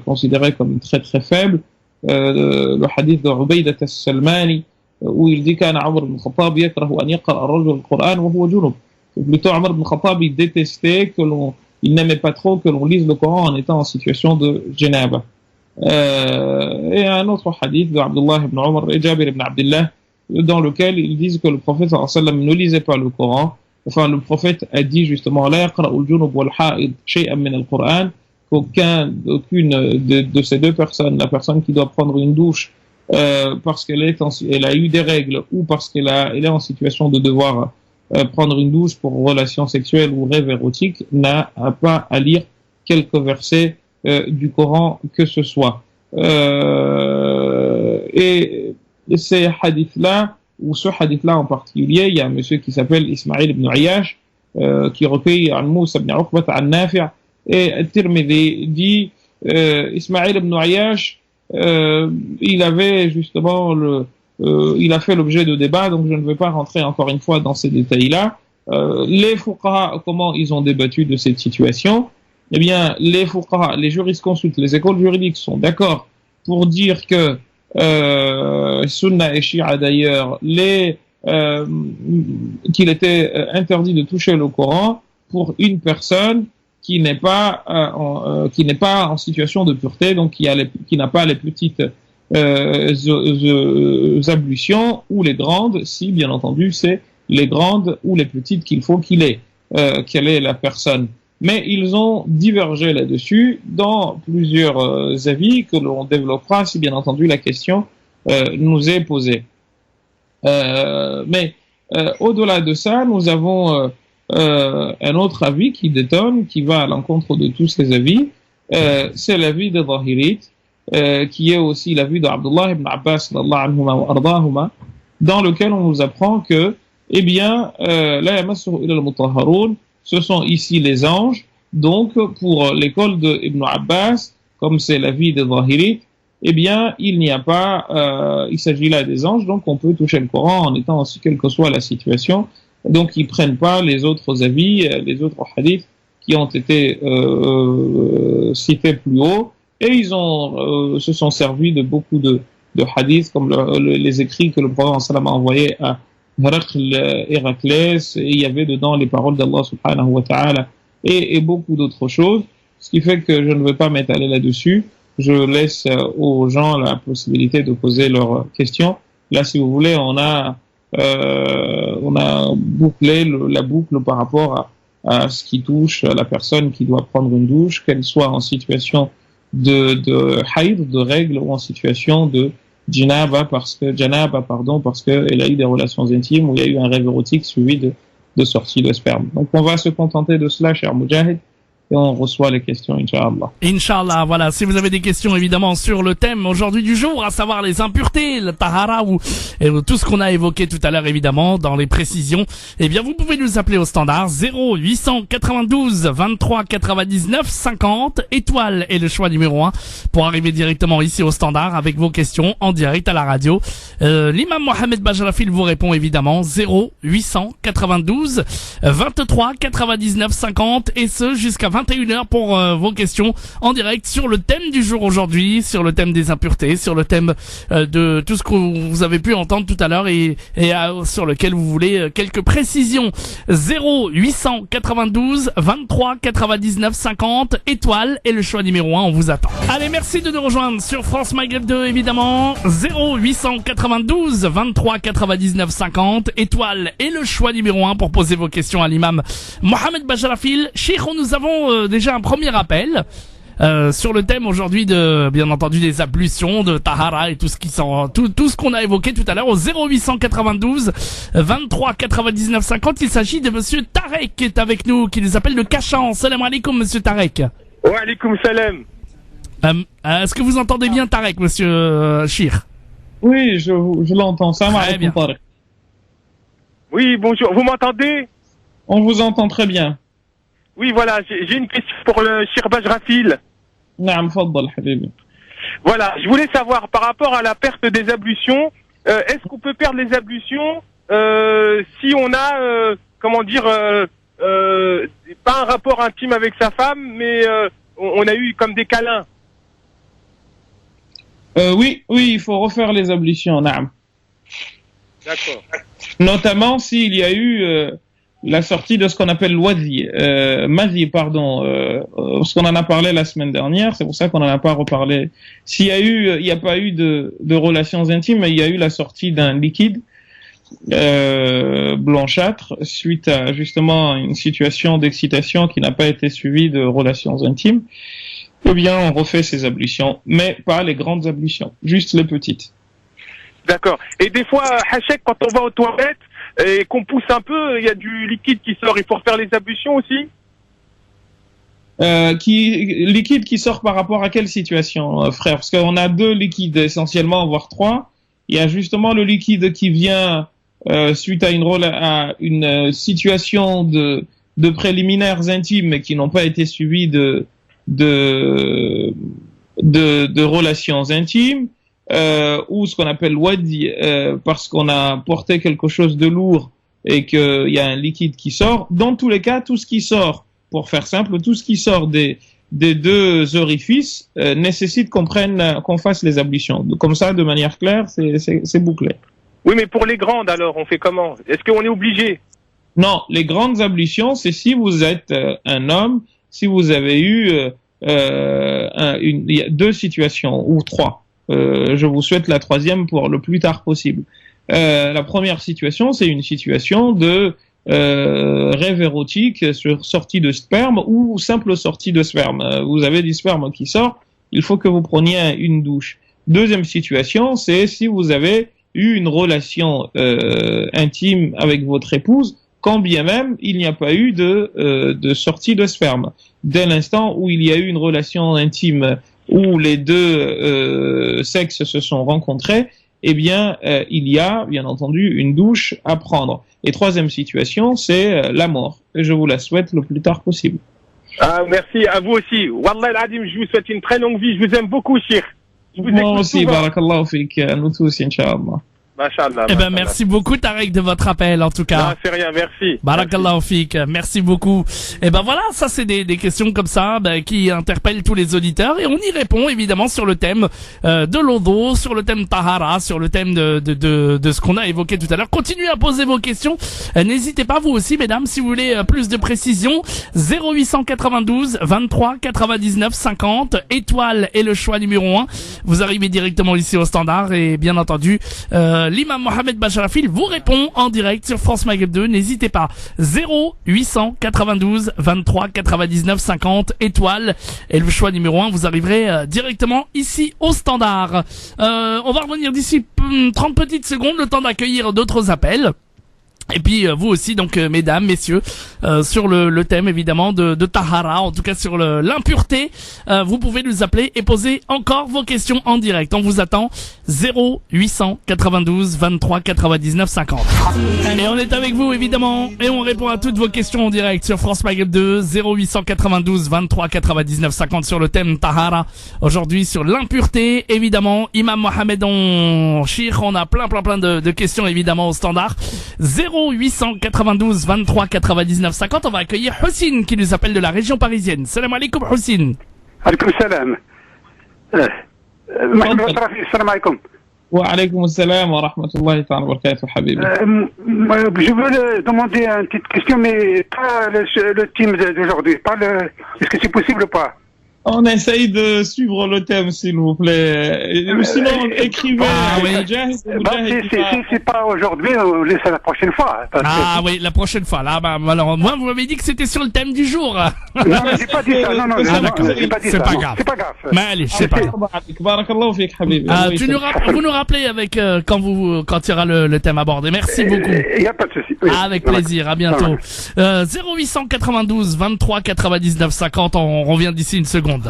Speaker 4: considéré comme très très faible, le hadith de Ubaydah as-Salmani, où il dit qu'Ana Umar ibn Khattab yakrahu an yaqra ar-rajul al-Qur'an wa huwa junub. Plutôt Umar ibn Khattab, il détestait il n'aimait pas trop que l'on lise le Coran en étant en situation de janaba. Et un autre hadith de Abdullah ibn Umar et Jabir ibn Abdullah, dans lequel ils disent que le prophète sallallahu alayhi wa sallam ne lisait pas le Coran. Enfin, le prophète a dit justement la yaqra'u al-junub wal-ha'id shay'an min al-Qur'an, qu'aucune de ces deux personnes, la personne qui doit prendre une douche parce elle a eu des règles ou parce elle est en situation de devoir prendre une douche pour relations sexuelles ou rêves érotiques, n'a pas à lire quelques versets du Coran que ce soit. Et ces hadiths-là, ou ce hadith-là en particulier, il y a un monsieur qui s'appelle Ismaïl ibn Ayyash, qui recueille an Moussa ibn Uqbat an Nafi', et At-Tirmidhi dit Ismaïl ibn Ayyash, il avait justement il a fait l'objet de débats, donc je ne vais pas rentrer encore une fois dans ces détails-là. Les fuqaha, comment ils ont débattu de cette situation? Eh bien, les fuqaha, les jurisconsultes, les écoles juridiques sont d'accord pour dire que Sunna et Shia d'ailleurs, qu'il était interdit de toucher le Coran pour une personne qui n'est pas en situation de pureté, donc qui n'a pas les petites ablutions ou les grandes, si bien entendu c'est les grandes ou les petites qu'il faut quelle est la personne. Mais ils ont divergé là-dessus dans plusieurs avis que l'on développera si bien entendu la question nous est posée. Mais au-delà de ça, nous avons un autre avis qui détonne, qui va à l'encontre de tous ces avis. C'est l'avis des Zahirites, qui est aussi l'avis d'Abdullah ibn Abbas dans lequel on nous apprend que, eh bien, la yamassuhu illa al-mutahharun, ce sont ici les anges. Donc, pour l'école de Ibn Abbas, comme c'est l'avis des Zahirites, eh bien, il s'agit là des anges, donc on peut toucher le Coran en étant aussi, quelle que soit la situation. Donc, ils prennent pas les autres avis, les autres hadiths qui ont été cités plus haut, et ils se sont servis de beaucoup de hadiths, comme les écrits que le prophète sallam a envoyés à Héraclès, et il y avait dedans les paroles d'Allah subhanahu wa ta'ala et beaucoup d'autres choses, ce qui fait que je ne vais pas m'étaler là-dessus. Je laisse aux gens la possibilité de poser leurs questions. Là, si vous voulez, on a bouclé la boucle par rapport à ce qui touche à la personne qui doit prendre une douche, qu'elle soit en situation de haïd, de règle, ou en situation de janaba parce qu'elle a eu des relations intimes ou il y a eu un rêve érotique suivi de sortie de sperme. Donc on va se contenter de cela, cher Moujahid, et on reçoit les questions, Inch'Allah.
Speaker 2: Inch'Allah, voilà. Si vous avez des questions, évidemment, sur le thème aujourd'hui du jour, à savoir les impuretés, le tahara ou tout ce qu'on a évoqué tout à l'heure, évidemment, dans les précisions, eh bien, vous pouvez nous appeler au standard 0892 23 99 50 étoile et le choix numéro 1 pour arriver directement ici au standard avec vos questions en direct à la radio. L'imam Mohamed Bajrafil vous répond évidemment 0892 23 99 50 et ce jusqu'à 21h pour vos questions en direct sur le thème du jour aujourd'hui, sur le thème des impuretés, sur le thème de tout ce que vous avez pu entendre tout à l'heure et sur lequel vous voulez quelques précisions. 0892 23 99 50 étoile et le choix numéro 1, on vous attend. Allez, merci de nous rejoindre sur France Maghreb 2 évidemment. 0892 23 99 50 étoile et le choix numéro 1 pour poser vos questions à l'imam Mohamed Bajrafil. Cheikh, nous avons déjà un premier appel. sur le thème aujourd'hui de, bien entendu, des ablutions, de Tahara et tout ce qui tout ce qu'on a évoqué tout à l'heure au 0892 23 99 50. Il s'agit de monsieur Tarek qui est avec nous, qui nous appelle de Cachan. Salam alaikum, monsieur Tarek.
Speaker 5: Wa alaikum salam.
Speaker 2: Est-ce que vous entendez bien Tarek, monsieur Shir?
Speaker 4: Oui, je l'entends. Ça
Speaker 2: Très bien.
Speaker 4: m'a.
Speaker 5: Oui, bonjour. Vous m'entendez?
Speaker 4: On vous entend très bien.
Speaker 5: Oui, voilà. J'ai une question pour le Shirbaj Rafil.
Speaker 4: Naam, faddal, habibi.
Speaker 5: Voilà. Je voulais savoir par rapport à la perte des ablutions, est-ce qu'on peut perdre les ablutions si on a, pas un rapport intime avec sa femme, mais on a eu comme des câlins?
Speaker 4: Oui, il faut refaire les ablutions, naam.
Speaker 5: D'accord.
Speaker 4: Notamment s'il y a eu la sortie de ce qu'on appelle l'wadi, parce qu'on en a parlé la semaine dernière, c'est pour ça qu'on n'en a pas reparlé. Il n'y a pas eu de relations intimes, mais il y a eu la sortie d'un liquide blanchâtre suite à justement une situation d'excitation qui n'a pas été suivie de relations intimes. Eh bien, on refait ces ablutions, mais pas les grandes ablutions, juste les petites.
Speaker 5: D'accord. Et des fois, Hachek, quand on va aux toilettes et qu'on pousse un peu, il y a du liquide qui sort. Il faut refaire les ablutions aussi?
Speaker 4: Liquide qui sort par rapport à quelle situation, frère? Parce qu'on a deux liquides essentiellement, voire trois. Il y a justement le liquide qui vient suite à une situation de préliminaires intimes mais qui n'ont pas été suivis de relations intimes, ou ce qu'on appelle wadi, parce qu'on a porté quelque chose de lourd et qu'il y a un liquide qui sort. Dans tous les cas, tout ce qui sort, pour faire simple, tout ce qui sort des deux orifices nécessite qu'on fasse les ablutions. Comme ça, de manière claire, c'est bouclé.
Speaker 5: Oui, mais pour les grandes, alors, on fait comment? Est-ce qu'on est obligé?
Speaker 4: Non, les grandes ablutions, c'est si vous êtes un homme, si vous avez eu il y a deux situations ou trois. Je vous souhaite la troisième pour le plus tard possible. La première situation, c'est une situation de rêve érotique sur sortie de sperme ou simple sortie de sperme. Vous avez du sperme qui sort, il faut que vous preniez une douche. Deuxième situation, c'est si vous avez eu une relation intime avec votre épouse, quand bien même il n'y a pas eu de sortie de sperme. Dès l'instant où il y a eu une relation intime où les deux sexes se sont rencontrés, eh bien, il y a, bien entendu, une douche à prendre. Et troisième situation, c'est la mort. Et je vous la souhaite le plus tard possible.
Speaker 5: Ah, merci, à vous aussi. Wallah al-Adim, je vous souhaite une très longue vie. Je vous aime beaucoup, Cheikh.
Speaker 4: Moi aussi, barakallahu fik, nous tous, Inch'Allah.
Speaker 5: Machallah.
Speaker 2: Eh ben, merci beaucoup, Tarek, de votre appel, en tout cas.
Speaker 5: Non, c'est rien, merci.
Speaker 2: Barakallahu fik, merci beaucoup. Et ben voilà, ça c'est des questions comme ça qui interpellent tous les auditeurs et on y répond évidemment sur le thème de l'odo, sur le thème Tahara, sur le thème de ce qu'on a évoqué tout à l'heure. Continuez à poser vos questions. N'hésitez pas vous aussi, mesdames, si vous voulez plus de précision. 0892 23 99 50, étoile est le choix numéro 1. Vous arrivez directement ici au standard et bien entendu l'imam Mohamed Bacharafil vous répond en direct sur France Maghreb 2. N'hésitez pas. 0892 23 99 50, étoile et le choix numéro 1. Vous arriverez directement ici au standard. On va revenir d'ici 30 petites secondes, le temps d'accueillir d'autres appels. Et puis vous aussi donc mesdames, messieurs, sur le thème évidemment de Tahara, en tout cas sur l'impureté, vous pouvez nous appeler et poser encore vos questions en direct. On vous attend 0892 23 99 50. Et on est avec vous évidemment et on répond à toutes vos questions en direct sur France Maghreb 2, 0892 23 99 50 sur le thème Tahara. Aujourd'hui sur l'impureté, évidemment, Imam Mohamed Shir, on a plein de questions évidemment au standard. 0892 23 99 50. On va accueillir Houssine qui nous appelle de la région parisienne. Salam alaikum Houssine.
Speaker 6: Alaikum salam. Salam alaikum.
Speaker 4: Wa alaikum salam wa rahmatullahi wa barakatuh, habibi.
Speaker 6: Je veux demander une petite question, mais pas le thème d'aujourd'hui. Est-ce que c'est possible ou pas?
Speaker 4: On essaye de suivre le thème, s'il vous plaît. Sinon, écrivez.
Speaker 6: C'est pas aujourd'hui, on laisse la prochaine fois.
Speaker 2: Oui, la prochaine fois. Là, alors, moi, vous m'avez dit que c'était sur le thème du jour.
Speaker 6: Non, mais j'ai pas dit ça. Non, j'ai pas dit ça.
Speaker 2: C'est pas grave.
Speaker 6: C'est pas grave.
Speaker 2: Mais allez, c'est pas grave. Vous nous rappelez avec quand il y aura le thème abordé. Merci beaucoup.
Speaker 6: Il y a pas de souci. Oui.
Speaker 2: Avec plaisir. À bientôt. 0892 23 99 50. On revient d'ici une seconde.
Speaker 7: Who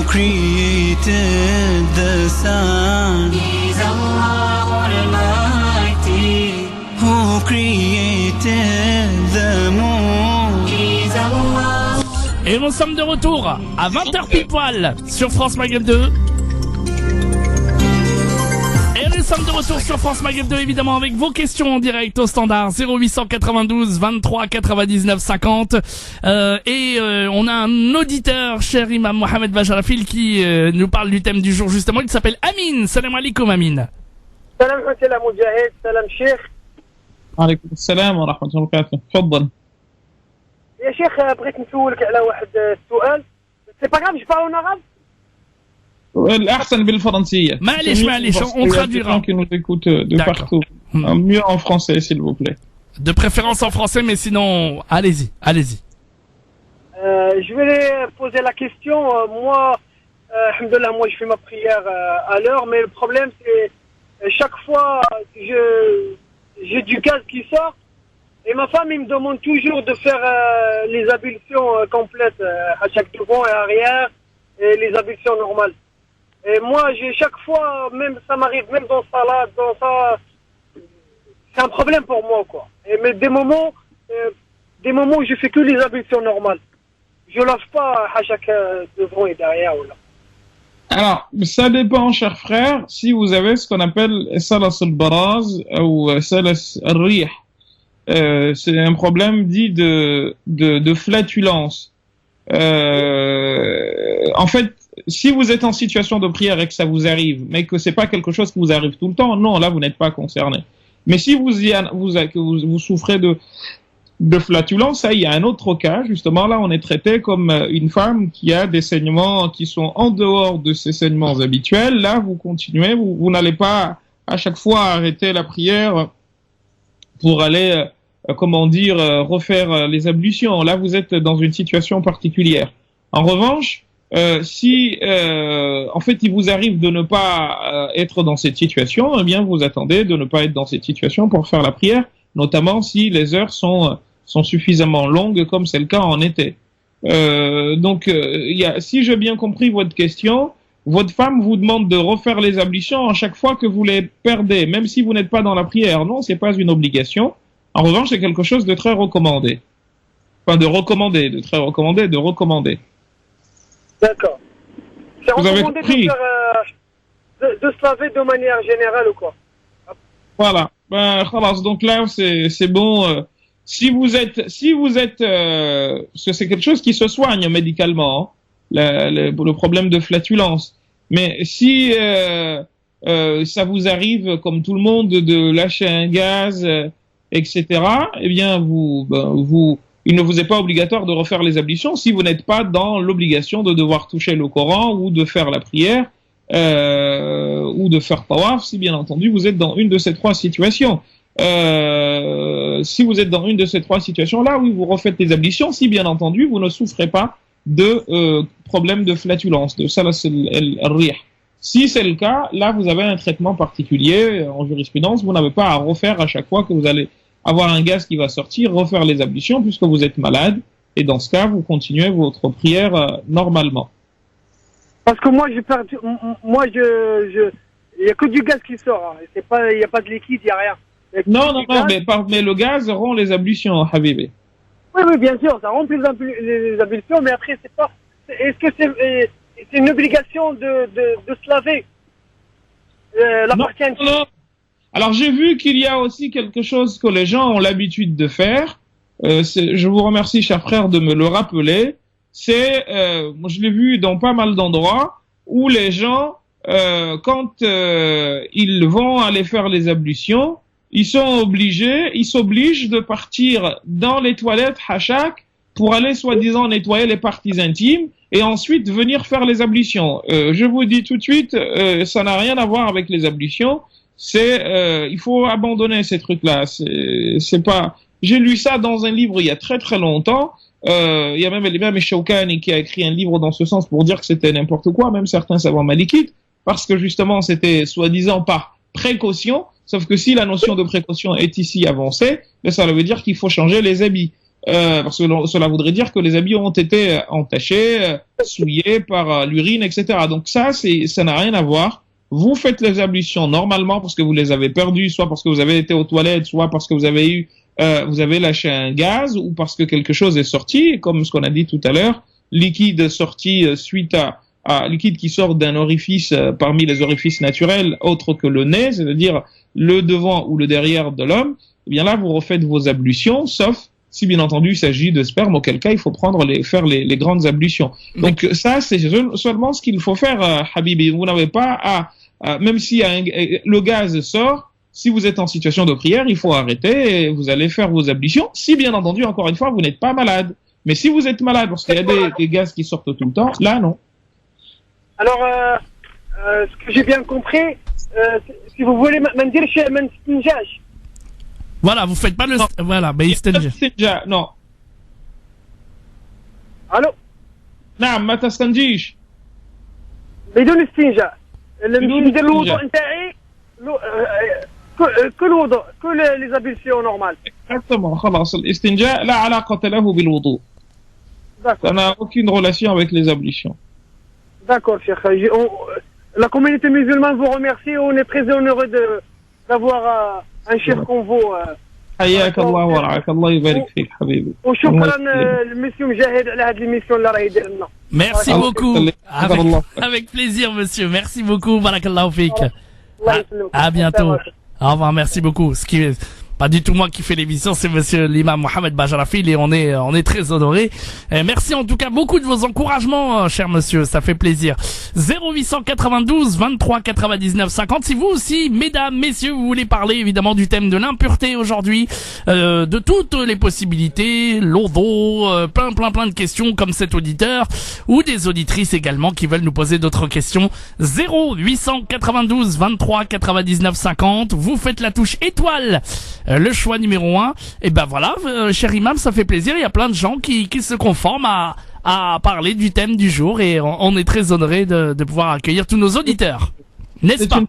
Speaker 7: created the sun? He's Allah Almighty. Who created the moon? He's Allah.
Speaker 2: Et nous sommes de retour à 20h pile poil sur France Maghreb 2. Et nous sommes de retour sur France Maghreb 2 évidemment avec vos questions en direct au standard 0892 23 99 50. On a un auditeur, cher Imam Mohamed Bajarafil, qui nous parle du thème du jour justement. Il s'appelle Amin. Salam alaikum Amin.
Speaker 8: Salam Mujahid, salam Cheikh.
Speaker 4: عليكم السلام ورحمة الله وبركاته. تفضل.
Speaker 8: يا شيخ بغيت نسولك على واحد السؤال. سي با غاف جو بارل en arabe.
Speaker 4: الأحسن بالفرنسية.
Speaker 2: معليش on traduira.
Speaker 4: Qui nous écoute de partout. Mieux en français s'il vous plaît.
Speaker 2: De préférence en français mais sinon allez-y.
Speaker 8: Je vais poser la question. Moi, alhamdoulilah, moi je fais ma prière à l'heure, mais le problème c'est chaque fois j'ai du gaz qui sort. Et ma femme, il me demande toujours de faire les ablutions complètes à chaque devant et arrière et les ablutions normales. Et moi, chaque fois, même ça m'arrive, même dans ça, c'est un problème pour moi, quoi. Mais des moments où je fais que les ablutions normales. Je lave pas à chaque devant et derrière. Là.
Speaker 4: Alors, ça dépend, cher frère, si vous avez ce qu'on appelle salas al-baraz ou salas al-rih. C'est un problème dit de flatulence. En fait, si vous êtes en situation de prière et que ça vous arrive, mais que c'est pas quelque chose qui vous arrive tout le temps, non, là vous n'êtes pas concerné. Mais si vous souffrez de flatulence, ça, il y a un autre cas. Justement, là, on est traité comme une femme qui a des saignements qui sont en dehors de ses saignements habituels. Là, vous continuez, vous n'allez pas à chaque fois arrêter la prière pour aller, refaire les ablutions. Là, vous êtes dans une situation particulière. En revanche, si en fait il vous arrive de ne pas être dans cette situation, eh bien vous attendez de ne pas être dans cette situation pour faire la prière, notamment si les heures sont suffisamment longues comme c'est le cas en été. Si j'ai bien compris votre question, votre femme vous demande de refaire les ablutions à chaque fois que vous les perdez, même si vous n'êtes pas dans la prière. Non, c'est pas une obligation. En revanche, c'est quelque chose de très recommandé. Enfin, de très recommandé, de recommander.
Speaker 8: D'accord. C'est
Speaker 4: vous
Speaker 8: recommandé
Speaker 4: avez compris.
Speaker 8: De se laver de manière générale ou quoi?
Speaker 4: Voilà. Donc là, c'est bon. Si vous êtes, parce que c'est quelque chose qui se soigne médicalement, hein, le problème de flatulence. Mais si ça vous arrive, comme tout le monde, de lâcher un gaz, etc., eh bien, il ne vous est pas obligatoire de refaire les ablutions si vous n'êtes pas dans l'obligation de devoir toucher le Coran ou de faire la prière ou de faire tawaf, si bien entendu vous êtes dans une de ces trois situations. Si vous êtes dans une de ces trois situations-là, oui, vous refaites les ablutions, si bien entendu vous ne souffrez pas de problème de flatulence, de salas al-rih. Si c'est le cas, là vous avez un traitement particulier en jurisprudence, vous n'avez pas à refaire à chaque fois que vous allez avoir un gaz qui va sortir, refaire les ablutions puisque vous êtes malade, et dans ce cas, vous continuez votre prière normalement.
Speaker 8: Parce que moi, il y a que du gaz qui sort, hein. Il y a pas de liquide, il y a rien.
Speaker 4: Non, mais le gaz rend les ablutions, Habibi.
Speaker 8: Oui, bien sûr, ça remplit les ablutions, mais après, c'est pas, est-ce que c'est une obligation de se laver?
Speaker 4: Non. Alors j'ai vu qu'il y a aussi quelque chose que les gens ont l'habitude de faire. Je vous remercie, cher frère, de me le rappeler. c'est, moi je l'ai vu dans pas mal d'endroits où les gens, quand ils vont aller faire les ablutions, ils s'obligent de partir dans les toilettes hachak pour aller soi-disant nettoyer les parties intimes et ensuite venir faire les ablutions. Je vous dis tout de suite, ça n'a rien à voir avec les ablutions. Il faut abandonner ces trucs-là. C'est pas. J'ai lu ça dans un livre il y a très très longtemps. Il y a même l'imam Shawkani qui a écrit un livre dans ce sens pour dire que c'était n'importe quoi, même certains savants malikites, parce que justement c'était soi-disant par précaution. Sauf que si la notion de précaution est ici avancée, ça veut dire qu'il faut changer les habits. Parce que cela voudrait dire que les habits ont été entachés, souillés par l'urine, etc. Donc ça n'a rien à voir. Vous faites les ablutions normalement parce que vous les avez perdues, soit parce que vous avez été aux toilettes, soit parce que vous avez lâché un gaz, ou parce que quelque chose est sorti, comme ce qu'on a dit tout à l'heure, liquide sorti suite à liquide qui sort d'un orifice parmi les orifices naturels autre que le nez, c'est-à-dire le devant ou le derrière de l'homme. Eh bien là, vous refaites vos ablutions, sauf si bien entendu il s'agit de sperme, auquel cas il faut faire les grandes ablutions. Donc ça, c'est seulement ce qu'il faut faire, Habibi. Vous n'avez pas même si le gaz sort, si vous êtes en situation de prière, il faut arrêter et vous allez faire vos ablutions. Si bien entendu, encore une fois, vous n'êtes pas malade. Mais si vous êtes malade parce qu'il y a des gaz qui sortent tout le temps, là non.
Speaker 8: Alors, ce que j'ai bien compris, si vous voulez me dire chez Manstinjaj.
Speaker 2: Voilà, vous faites pas le... Voilà, mais
Speaker 4: Istinja, non.
Speaker 8: Allô?
Speaker 6: نعم ما تستنجيش
Speaker 8: بدون استنجاء ندير الوضوء نتاعي كل وضوء كل لي زابيلسيون نورمال.
Speaker 4: Exactement, خلاص الاستنجاء لا علاقة له بالوضوء. Ça n'a aucune relation avec les ablutions.
Speaker 8: D'accord, Cheikh. La communauté musulmane vous remercie. On est très heureux d'avoir un chef comme vous.
Speaker 4: حياك الله ورعاك الله يبارك فيك حبيبي.
Speaker 8: وشكرا للمسيو مجاهد على هذه الميسيون اللي راه يدير لنا.
Speaker 2: Merci beaucoup. Avec plaisir, monsieur. Merci beaucoup. Barakallahu fik. À bientôt. Au revoir. Merci beaucoup. Ce qui est pas du tout moi qui fais l'émission, c'est monsieur l'imam Mohamed Bajarafil et on est très honorés. Merci en tout cas beaucoup de vos encouragements, cher monsieur, ça fait plaisir. 0892 23 99 50. Si vous aussi, mesdames, messieurs, vous voulez parler évidemment du thème de l'impureté aujourd'hui, de toutes les possibilités, l'odo, plein de questions comme cet auditeur ou des auditrices également qui veulent nous poser d'autres questions. 0892 23 99 50. Vous faites la touche étoile. Le choix numéro 1, et ben voilà, cher imam, ça fait plaisir, il y a plein de gens qui se conforment à parler du thème du jour et on est très honoré de pouvoir accueillir tous nos auditeurs. N'est-ce pas?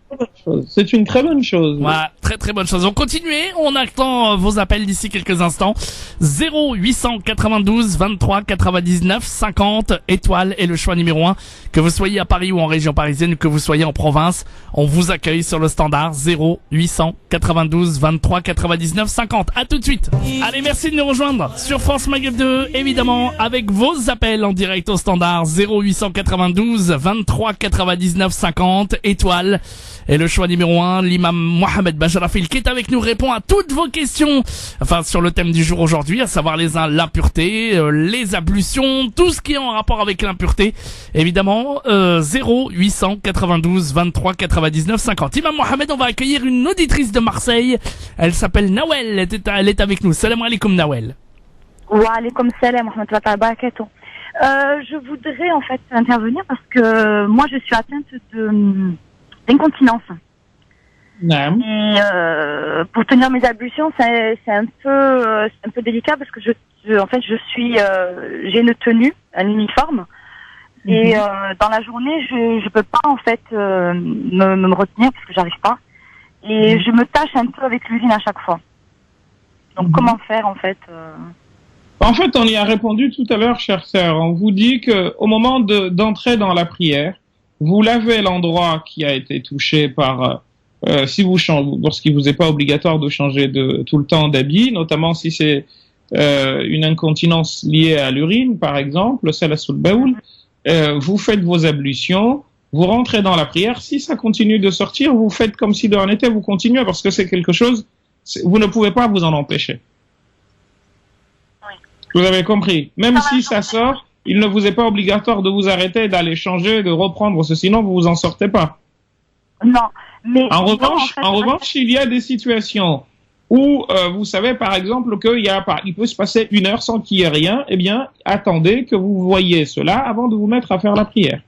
Speaker 4: C'est une très bonne chose.
Speaker 2: Ouais, très bonne chose. On continue, on attend vos appels d'ici quelques instants. 0892 23 99 50 étoiles et le choix numéro 1. Que vous soyez à Paris ou en région parisienne, que vous soyez en province, on vous accueille sur le standard 0892 23 99 50. À tout de suite. Allez, merci de nous rejoindre sur France Maghreb 2, évidemment, avec vos appels en direct au standard 0892 23 99 50 étoiles. Et le choix numéro 1, l'imam Mohamed Bajarafil qui est avec nous répond à toutes vos questions. Enfin, sur le thème du jour aujourd'hui, à savoir l'impureté, les ablutions, tout ce qui est en rapport avec l'impureté. Évidemment, 0892 23 99 50. Imam Mohamed, on va accueillir une auditrice de Marseille. Elle s'appelle Nawel. Elle est avec nous. Salam alaikum Nawel.
Speaker 9: Wa alaikum salam wa rahmatullahi wa barakatuh. Je voudrais en fait intervenir parce que moi je suis atteinte d'incontinence. Et pour tenir mes ablutions, c'est un peu délicat parce que j'ai une tenue, un uniforme, et dans la journée je peux pas en fait me retenir parce que j'arrive pas, et je me tâche un peu avec l'urine à chaque fois. Donc comment faire en fait?
Speaker 4: En fait, on y a répondu tout à l'heure, chère sœur. On vous dit que au moment d'entrer dans la prière, vous lavez l'endroit qui a été touché par, lorsqu'il vous est pas obligatoire de changer tout le temps d'habit, notamment si c'est une incontinence liée à l'urine, par exemple, le salasul baoul, vous faites vos ablutions, vous rentrez dans la prière. Si ça continue de sortir, vous faites comme si de rien n'était, vous continuez parce que c'est quelque chose, vous ne pouvez pas vous en empêcher. Vous avez compris. Même si ça sort, il ne vous est pas obligatoire de vous arrêter, d'aller changer, de reprendre, sinon vous vous en sortez pas.
Speaker 9: Non, mais...
Speaker 4: En revanche, il y a des situations où vous savez par exemple il peut se passer 1 heure sans qu'il y ait rien, eh bien, attendez que vous voyiez cela avant de vous mettre à faire la prière.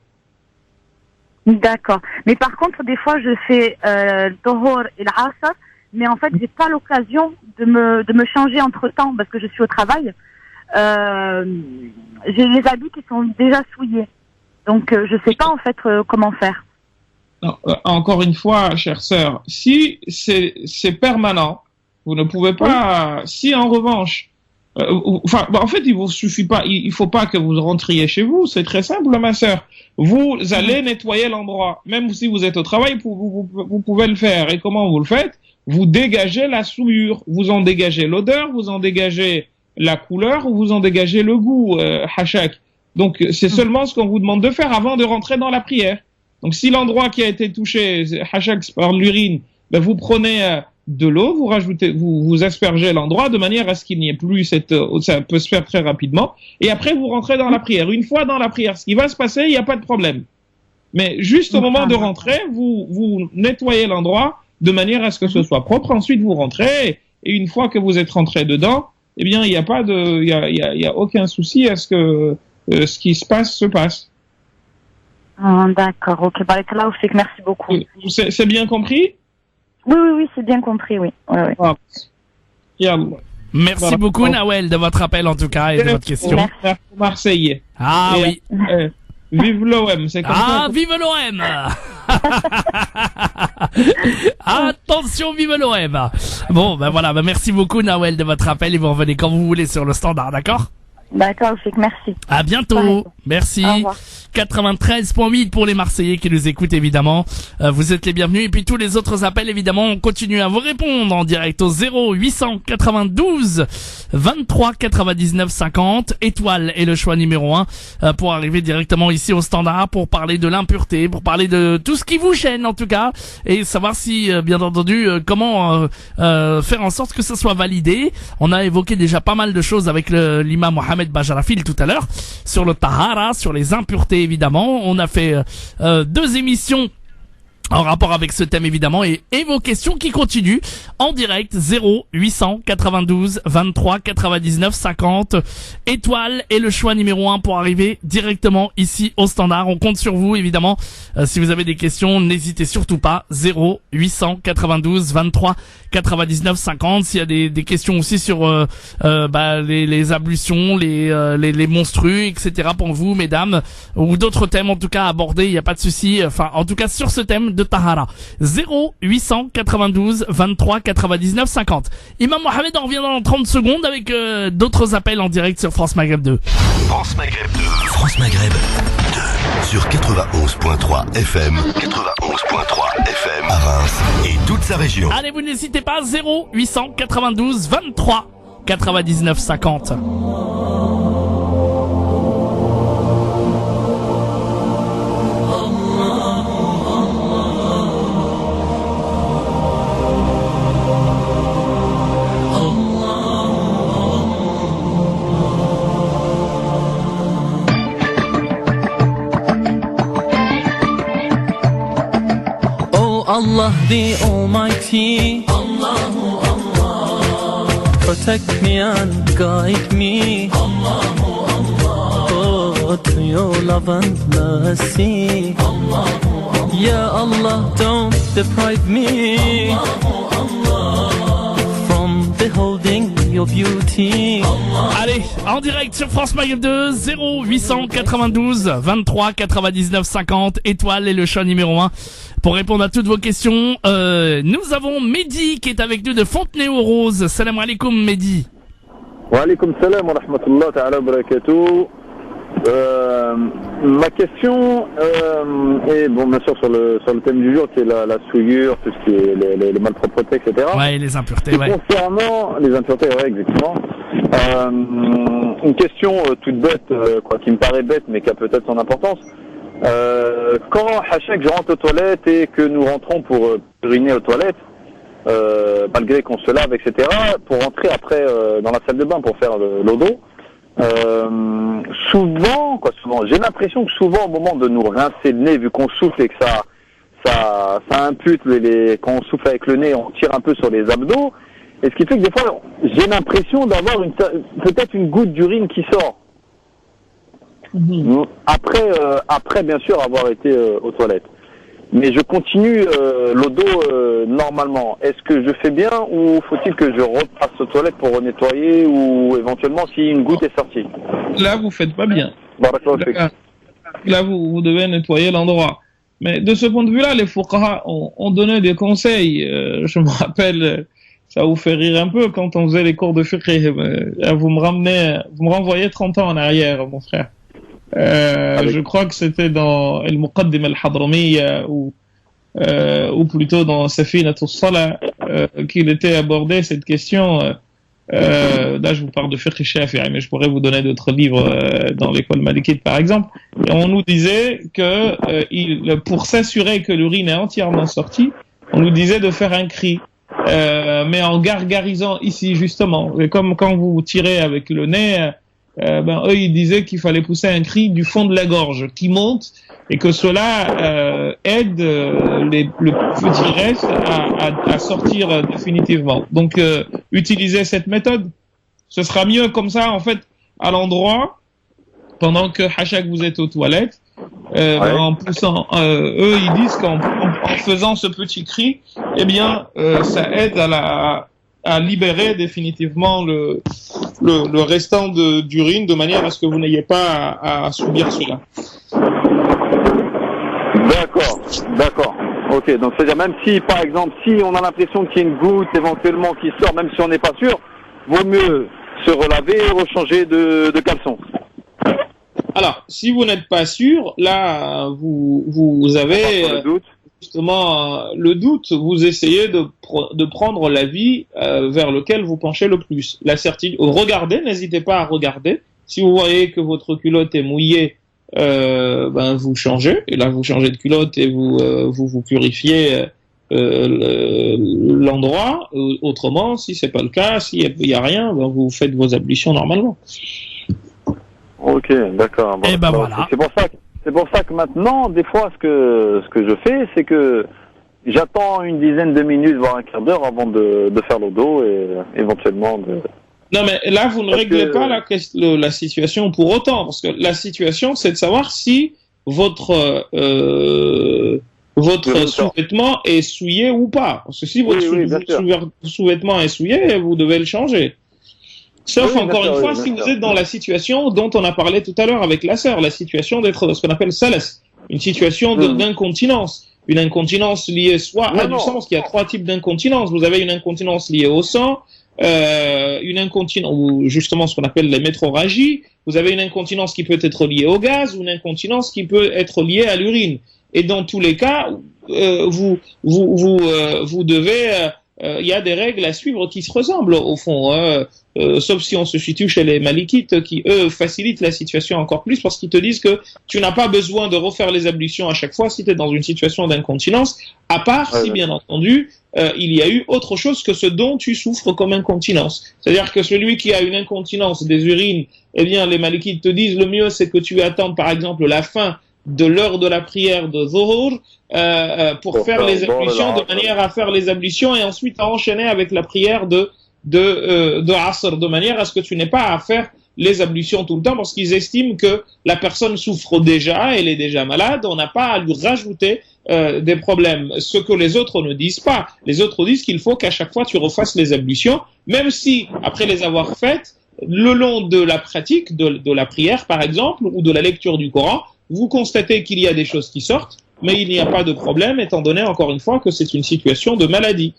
Speaker 9: D'accord. Mais par contre, des fois, je fais le Tohor et l'Asr, mais en fait, j'ai pas l'occasion de me changer entre-temps parce que je suis au travail. J'ai les habits qui sont déjà souillés. Donc, je sais pas en fait comment faire.
Speaker 4: Non, encore une fois, chère sœur, si c'est permanent, vous ne pouvez pas. Si en revanche, en fait, il vous suffit pas. Il faut pas que vous rentriez chez vous. C'est très simple, ma sœur. Vous allez nettoyer l'endroit, même si vous êtes au travail, vous pouvez le faire. Et comment vous le faites? Vous dégagez la souillure, vous en dégagez l'odeur, vous en dégagez la couleur, ou vous en dégagez le goût, hachak. Donc, c'est seulement ce qu'on vous demande de faire avant de rentrer dans la prière. Donc, si l'endroit qui a été touché, hachak, par l'urine, ben, vous prenez de l'eau, vous rajoutez, vous aspergez l'endroit de manière à ce qu'il n'y ait plus ça peut se faire très rapidement. Et après, vous rentrez dans la prière. Une fois dans la prière, ce qui va se passer, il n'y a pas de problème. Mais juste au moment de rentrer, vous nettoyez l'endroit de manière à ce que ce soit propre. Ensuite, vous rentrez. Et une fois que vous êtes rentré dedans, eh bien, il n'y a aucun souci à ce que ce qui se passe se passe.
Speaker 9: D'accord, ok. Là, merci beaucoup.
Speaker 4: C'est bien compris?
Speaker 9: Oui, c'est bien compris, oui.
Speaker 2: Merci beaucoup, Nawel, de votre appel, en tout cas, et de votre question.
Speaker 4: Merci. Marseillais.
Speaker 2: Ah oui.
Speaker 4: Vive l'OM, c'est comme ça.
Speaker 2: Ah, vive l'OM! Attention, vive l'OM! Bon, ben voilà, merci beaucoup, Nawel, de votre appel, et vous revenez quand vous voulez sur le standard, d'accord?
Speaker 9: D'accord, merci.
Speaker 2: À bientôt. Merci.
Speaker 9: Au revoir.
Speaker 2: 93.8 pour les Marseillais qui nous écoutent évidemment. Vous êtes les bienvenus et puis tous les autres appels évidemment on continue à vous répondre en direct au 0892 23 99 50 étoile est le choix numéro 1 pour arriver directement ici au standard pour parler de l'impureté, pour parler de tout ce qui vous gêne en tout cas et savoir si bien entendu comment faire en sorte que ça soit validé. On a évoqué déjà pas mal de choses avec l'imam Mohamed Bajarafil tout à l'heure sur le tahara, sur les impuretés évidemment. On a fait 2 émissions en rapport avec ce thème évidemment et vos questions qui continuent en direct 0892 23 99 50 étoile est le choix numéro 1 pour arriver directement ici au standard. On compte sur vous évidemment. Si vous avez des questions, n'hésitez surtout pas. 0892 23 99 50. S'il y a des questions aussi sur les ablutions, les monstrues, etc. pour vous, mesdames, ou d'autres thèmes en tout cas abordés, il n'y a pas de souci. Enfin, en tout cas sur ce thème de Tahara. 0892 23 99 50. Imam Mohamed, on revient dans 30 secondes avec d'autres appels en direct sur France Maghreb 2.
Speaker 3: France Maghreb 2. France Maghreb 2. Sur 91.3 FM. 91.3 FM. À Reims et toute sa région.
Speaker 2: Allez, vous n'hésitez pas. 0892 23 99 50.
Speaker 7: Allah the Almighty, Allahu Allah, protect me and guide me, Allahu Allah, oh, to your love and mercy, Allahu Allah, Ya Allah, don't deprive me, Allahu Allah, from beholding your beauty.
Speaker 2: Allez, en direct sur France Maghreb 2, 0892 23 99 50, étoile est le choix numéro 1. Pour répondre à toutes vos questions, nous avons Mehdi qui est avec nous de Fontenay-aux-Roses. Salam alaikum Mehdi.
Speaker 10: Wa alaikum salam wa rahmatullah ta'ala wa barakatuh. Ma question est bon bien sûr sur le thème du jour qui est la souillure, tout ce qui est les malpropretés, etc.
Speaker 2: Ouais, les impuretés, ouais.
Speaker 10: Concernant les impuretés, ouais, exactement. Une question toute bête, qui me paraît bête mais qui a peut-être son importance. Quand Hachek je rentre aux toilettes et que nous rentrons pour uriner aux toilettes, malgré qu'on se lave, etc., pour rentrer après dans la salle de bain pour faire l'eau d'eau, souvent, j'ai l'impression que souvent, au moment de nous rincer le nez, vu qu'on souffle et que ça impute quand on souffle avec le nez, on tire un peu sur les abdos, et ce qui fait que des fois, j'ai l'impression d'avoir peut-être une goutte d'urine qui sort. Après, bien sûr, avoir été aux toilettes. Mais je continue le dos normalement. Est-ce que je fais bien ou faut-il que je repasse aux toilettes pour nettoyer ou éventuellement si une goutte est sortie?
Speaker 4: Là, vous faites pas bien. Là, vous devez nettoyer l'endroit. Mais de ce point de vue-là, les fuqaha ont donné des conseils. Je me rappelle, ça vous fait rire un peu quand on faisait les cours de fiqh. Vous me renvoyez 30 ans en arrière, mon frère. Je crois que c'était dans Al-Muqaddim al-Hadramiya ou plutôt dans Safinat al-Salah qu'il était abordé cette question. Là, je vous parle de fiqh shafi'i, mais je pourrais vous donner d'autres livres dans l'école malikite, par exemple. Et on nous disait que pour s'assurer que l'urine est entièrement sortie, on nous disait de faire un cri, mais en gargarisant ici justement. Et comme quand vous tirez avec le nez. Eux, ils disaient qu'il fallait pousser un cri du fond de la gorge qui monte et que cela aide le petit reste à sortir définitivement. Donc, utilisez cette méthode. Ce sera mieux comme ça, en fait, à l'endroit, pendant que Hachak vous êtes aux toilettes, en poussant. Eux, ils disent qu'en faisant ce petit cri, eh bien, ça aide à libérer définitivement le restant d'urine de manière à ce que vous n'ayez pas à subir cela.
Speaker 10: D'accord. Ok, donc c'est-à-dire même si, par exemple, si on a l'impression qu'il y a une goutte éventuellement qui sort, même si on n'est pas sûr, vaut mieux se relaver et rechanger de caleçon.
Speaker 4: Alors, si vous n'êtes pas sûr, là, vous avez
Speaker 10: le doute.
Speaker 4: Justement le doute, vous essayez de prendre l'avis vers lequel vous penchez le plus. La certitude, regardez, n'hésitez pas à regarder. Si vous voyez que votre culotte est mouillée, vous changez. Et là, vous changez de culotte et vous purifiez l'endroit. Autrement, si c'est pas le cas, s'il y a rien, vous faites vos ablutions normalement.
Speaker 10: Ok, d'accord.
Speaker 2: Et voilà.
Speaker 10: C'est pour ça que maintenant, des fois, ce que je fais, c'est que j'attends une dizaine de minutes, voire un quart d'heure avant de faire le dos et éventuellement de...
Speaker 4: Non, mais là, vous ne réglez pas la situation pour autant, parce que la situation, c'est de savoir si votre sous-vêtement est souillé ou pas. Parce que si votre sous-vêtement est souillé, vous devez le changer. Sauf encore une fois, si vous êtes dans la situation dont on a parlé tout à l'heure avec la sœur, la situation d'être dans ce qu'on appelle salas, une situation d'incontinence. Une incontinence liée soit à du sang, parce qu'il y a 3 types d'incontinence. Vous avez une incontinence liée au sang, une incontinence, ou justement ce qu'on appelle les métroragies. Vous avez une incontinence qui peut être liée au gaz, ou une incontinence qui peut être liée à l'urine. Et dans tous les cas, vous devez... il y a des règles à suivre qui se ressemblent au fond, sauf si on se situe chez les malikites qui eux facilitent la situation encore plus parce qu'ils te disent que tu n'as pas besoin de refaire les ablutions à chaque fois si tu es dans une situation d'incontinence, à part si bien entendu il y a eu autre chose que ce dont tu souffres comme incontinence. C'est-à-dire que celui qui a une incontinence des urines, eh bien les malikites te disent le mieux c'est que tu attendes par exemple la fin de l'heure de la prière de Zuhur pour faire les ablutions, de manière à faire les ablutions et ensuite à enchaîner avec la prière de Asr, de manière à ce que tu n'aies pas à faire les ablutions tout le temps, parce qu'ils estiment que la personne souffre déjà, elle est déjà malade, on n'a pas à lui rajouter des problèmes. Ce que les autres ne disent pas. Les autres disent qu'il faut qu'à chaque fois tu refasses les ablutions, même si, après les avoir faites, le long de la pratique, de la prière par exemple, ou de la lecture du Coran, vous constatez qu'il y a des choses qui sortent, mais il n'y a pas de problème, étant donné, encore une fois, que c'est une situation de maladie.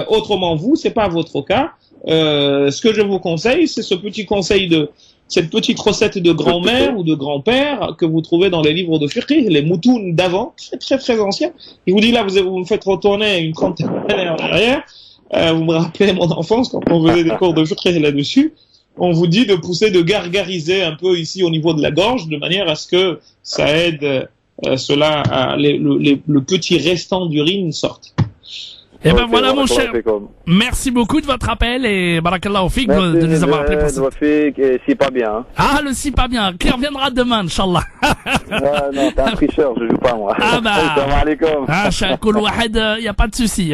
Speaker 4: Autrement, c'est pas votre cas. Ce que je vous conseille, c'est cette petite recette de grand-mère ou de grand-père que vous trouvez dans les livres de fiqh, les moutounes d'avant, très très très anciens. Je vous dis là, vous me faites retourner une trentaine d'années en arrière. Vous me rappelez mon enfance quand on faisait des cours de fiqh là-dessus. On vous dit de pousser, de gargariser un peu ici au niveau de la gorge, de manière à ce que ça aide le petit restant d'urine sorte.
Speaker 2: Et ben voilà mon cher. Merci beaucoup de votre appel et barakallahu fik de nous avoir appelé pour ça.
Speaker 10: Et si pas bien. Hein.
Speaker 2: Ah, le si pas bien, qui reviendra demain, Inch'Allah.
Speaker 10: Non, t'es un tricheur, je joue pas moi.
Speaker 2: Ah bah. Ah, Shakul Wahed, y a pas de souci, y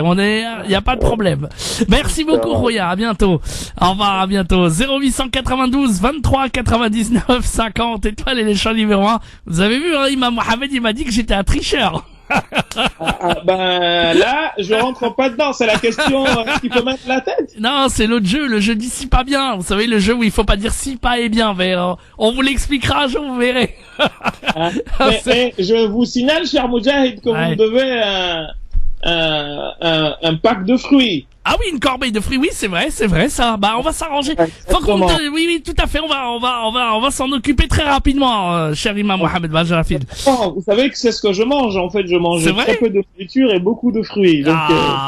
Speaker 2: a pas de problème. Merci beaucoup, Rouya, à bientôt. Au revoir, à bientôt. 0892 23 99 50, étoile et les champs numéro 1. Vous avez vu, hein, Imam Mohamed, il m'a dit que j'étais un tricheur.
Speaker 6: Ben là, je rentre pas dedans. C'est la question qui peut mettre la tête.
Speaker 2: Non, c'est l'autre jeu, le jeu dit si pas bien. Vous savez, le jeu où il faut pas dire si pas et bien. Mais on vous l'expliquera un jour, vous verrez.
Speaker 6: Mais je vous signale, cher Moujahid, que vous me devez un pack de fruits.
Speaker 2: Ah oui, une corbeille de fruits, oui, c'est vrai, ça. Bah, on va s'arranger. Faut qu'on oui, tout à fait, on va s'en occuper très rapidement, cher Imam Mohamed Bajarafil.
Speaker 6: Vous savez que c'est ce que je mange. En fait, je mange très peu de nourriture et beaucoup de fruits. Donc,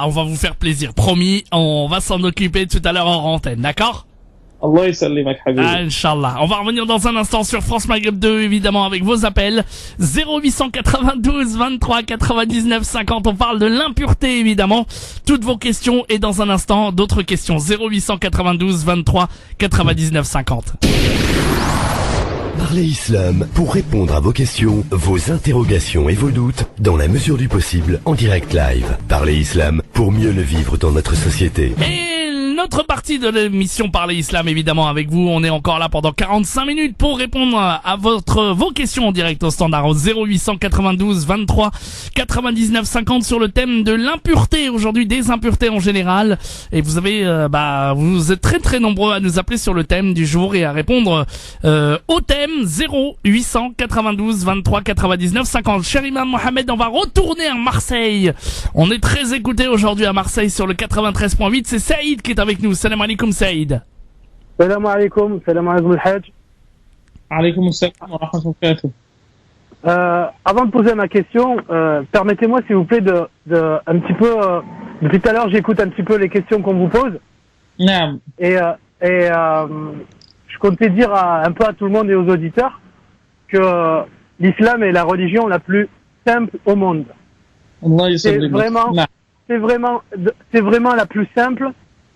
Speaker 2: on va vous faire plaisir. Promis, on va s'en occuper tout à l'heure en antenne, d'accord?
Speaker 6: Allah yusallimak habibi.
Speaker 2: Inch'Allah. On va revenir dans un instant sur France Maghreb 2, évidemment, avec vos appels. 0892 23 99 50. On parle de l'impureté, évidemment. Toutes vos questions et dans un instant, d'autres questions. 0892 23 99 50.
Speaker 3: Parlez Islam pour répondre à vos questions, vos interrogations et vos doutes dans la mesure du possible en direct live. Parlez Islam pour mieux le vivre dans notre société.
Speaker 2: Notre partie de l'émission Parler Islam, évidemment, avec vous. On est encore là pendant 45 minutes pour répondre à vos questions en direct au standard au 0892 23 99 50 sur le thème de l'impureté aujourd'hui, des impuretés en général. Et vous avez, vous êtes très très nombreux à nous appeler sur le thème du jour et à répondre au thème 0892 23 99 50. Cher Imam Mohamed, on va retourner à Marseille. On est très écoutés aujourd'hui à Marseille sur le 93.8. C'est Saïd qui est avec nous. Salam alaikum Saïd.
Speaker 11: Salam alaikum. Salam alaikum al-Hajj.
Speaker 6: Alaikum salam wa rahmatullahi.
Speaker 11: Avant de poser ma question, permettez-moi s'il vous plaît un petit peu, depuis tout à l'heure j'écoute un petit peu les questions qu'on vous pose.
Speaker 6: Non.
Speaker 11: Et je comptais dire un peu à tout le monde et aux auditeurs que l'islam est la religion la plus simple au monde. C'est vraiment la plus simple.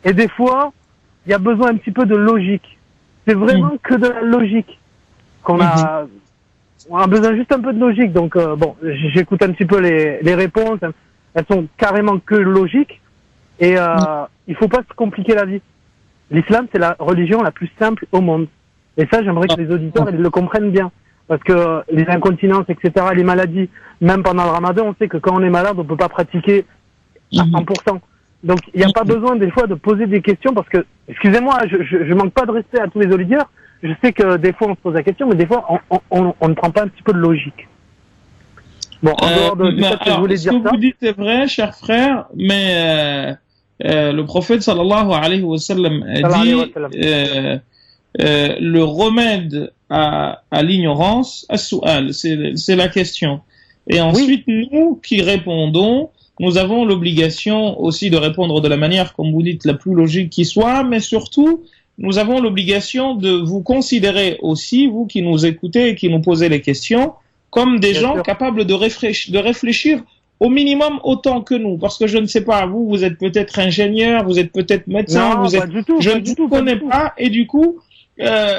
Speaker 11: Et des fois, il y a besoin un petit peu de logique. C'est vraiment que de la logique qu'on a. On a besoin juste un peu de logique. Donc j'écoute un petit peu les réponses. Elles sont carrément que logiques. Et il faut pas se compliquer la vie. L'islam, c'est la religion la plus simple au monde. Et ça, j'aimerais que les auditeurs ils le comprennent bien. Parce que les incontinences, etc., les maladies, même pendant le ramadan, on sait que quand on est malade, on peut pas pratiquer à 100%. Donc, il n'y a pas besoin, des fois, de poser des questions parce que, excusez-moi, je manque pas de respect à tous les auditeurs. Je sais que des fois, on se pose la question, mais des fois, on ne prend pas un petit peu de logique. Bon, en dehors de ça, que je voulais dire ça.
Speaker 6: Ce que vous dites est vrai, cher frère, mais le prophète, sallallahu alayhi wa sallam, a dit le remède à l'ignorance, as-su'al, c'est la question. Et ensuite, nous qui répondons, nous avons l'obligation aussi de répondre de la manière, comme vous dites, la plus logique qui soit, mais surtout, nous avons l'obligation de vous considérer aussi, vous qui nous écoutez et qui nous posez les questions, comme des gens capables de réfléchir au minimum autant que nous. Parce que je ne sais pas, vous êtes peut-être ingénieur, vous êtes peut-être médecin, je ne vous connais pas, et du coup,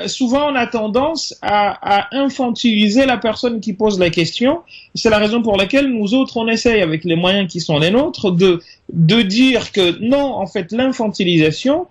Speaker 6: souvent on a tendance à infantiliser la personne qui pose la question. C'est la raison pour laquelle nous autres on essaye avec les moyens qui sont les nôtres de dire que non, en fait l'infantilisation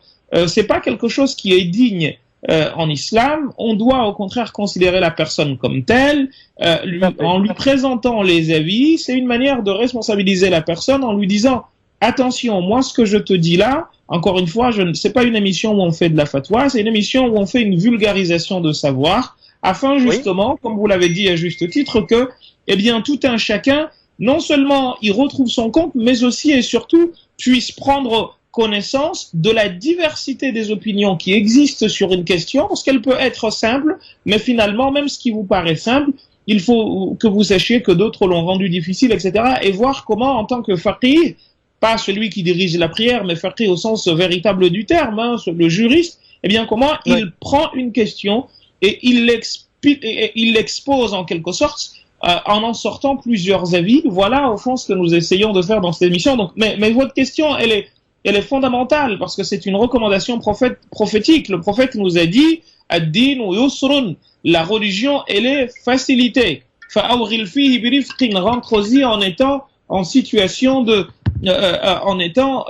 Speaker 6: c'est pas quelque chose qui est digne en islam. On doit au contraire considérer la personne comme telle, en lui présentant les avis. C'est une manière de responsabiliser la personne en lui disant attention, moi ce que je te dis là, encore une fois, c'est pas une émission où on fait de la fatwa, c'est une émission où on fait une vulgarisation de savoir, afin justement, comme vous l'avez dit à juste titre, que, eh bien, tout un chacun, non seulement il retrouve son compte, mais aussi et surtout puisse prendre connaissance de la diversité des opinions qui existent sur une question, parce qu'elle peut être simple, mais finalement, même ce qui vous paraît simple, il faut que vous sachiez que d'autres l'ont rendu difficile, etc., et voir comment, en tant que faqih, pas celui qui dirige la prière, mais faqih au sens véritable du terme, hein, le juriste, eh bien comment il prend une question et il l'expose en quelque sorte en sortant plusieurs avis. Voilà, au fond, ce que nous essayons de faire dans cette émission. Donc, mais votre question, elle est fondamentale parce que c'est une recommandation prophétique. Le prophète nous a dit, ad-din yusrun, la religion, elle est facilitée. Fa'awghil fihi birifqin, rentre-y en étant en situation de, en étant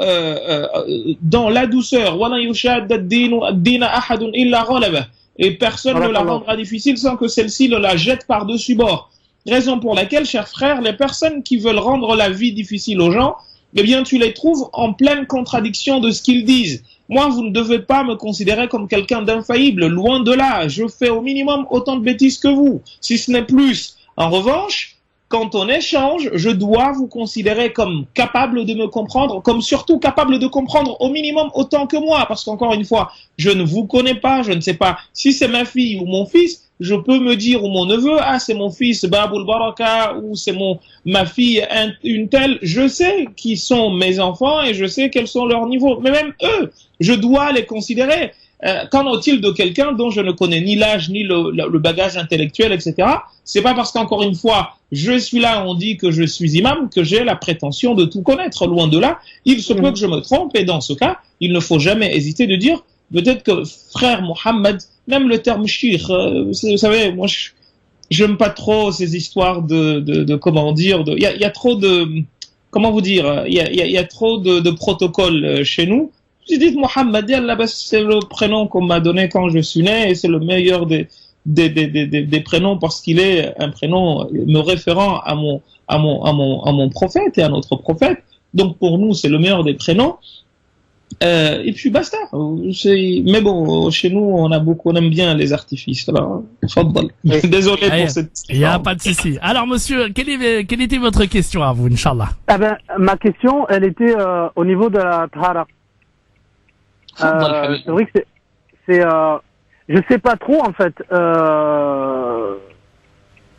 Speaker 6: dans la douceur. Wa la yushadda ad-din ahadun illa ghalabah. Et personne ne la rendra difficile sans que celle-ci ne la jette par-dessus bord. Raison pour laquelle, chers frères, les personnes qui veulent rendre la vie difficile aux gens, eh bien, tu les trouves en pleine contradiction de ce qu'ils disent. Moi, vous ne devez pas me considérer comme quelqu'un d'infaillible, loin de là. Je fais au minimum autant de bêtises que vous, si ce n'est plus. En revanche, quand on échange, je dois vous considérer comme capable de me comprendre, comme surtout capable de comprendre au minimum autant que moi, parce qu'encore une fois, je ne vous connais pas, je ne sais pas si c'est ma fille ou mon fils, je peux me dire, ou mon neveu, ah c'est mon fils Baboul Baraka, ou c'est ma fille une telle, je sais qui sont mes enfants et je sais quels sont leurs niveaux, mais même eux, je dois les considérer. Qu'en est-il de quelqu'un dont je ne connais ni l'âge, ni le bagage intellectuel, etc. C'est pas parce qu'encore une fois, je suis là, on dit que je suis imam, que j'ai la prétention de tout connaître. Loin de là, il se peut que je me trompe, et dans ce cas, il ne faut jamais hésiter de dire, peut-être que frère Mohammed, même le terme shir, vous savez, moi, j'aime pas trop ces histoires de comment dire, il y a trop de, comment vous dire, il y a trop de protocoles chez nous. J'ai dit Mohammed, c'est le prénom qu'on m'a donné quand je suis né et c'est le meilleur des prénoms parce qu'il est un prénom me référant à mon prophète et à notre prophète. Donc pour nous, c'est le meilleur des prénoms. Et puis basta. Mais bon, chez nous, on aime bien les artifices. Alors, désolé pour cette.
Speaker 2: Il n'y a pas de souci. Alors, monsieur, quelle était votre question à vous, Inch'Allah?
Speaker 11: Ma question, elle était au niveau de la tahara. C'est vrai que je sais pas trop en fait.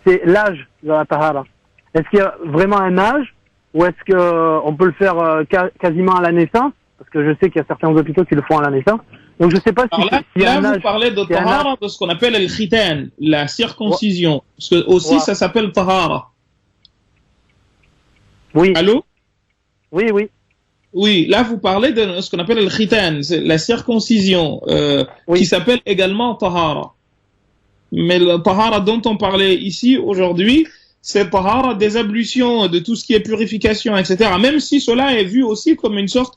Speaker 11: C'est l'âge de la tahara. Est-ce qu'il y a vraiment un âge ou est-ce que on peut le faire quasiment à la naissance? Parce que je sais qu'il y a certains hôpitaux qui le font à la naissance. Donc je sais pas si
Speaker 6: il y a un âge. Vous parlez de tahara, de ce qu'on appelle le khitan, la circoncision. Parce que aussi ça s'appelle tahara.
Speaker 11: Oui.
Speaker 6: Allô?
Speaker 11: Oui.
Speaker 6: Oui, là vous parlez de ce qu'on appelle le khitan, c'est la circoncision, qui s'appelle également tahara. Mais le tahara dont on parlait ici aujourd'hui, c'est tahara des ablutions, de tout ce qui est purification, etc. Même si cela est vu aussi comme une sorte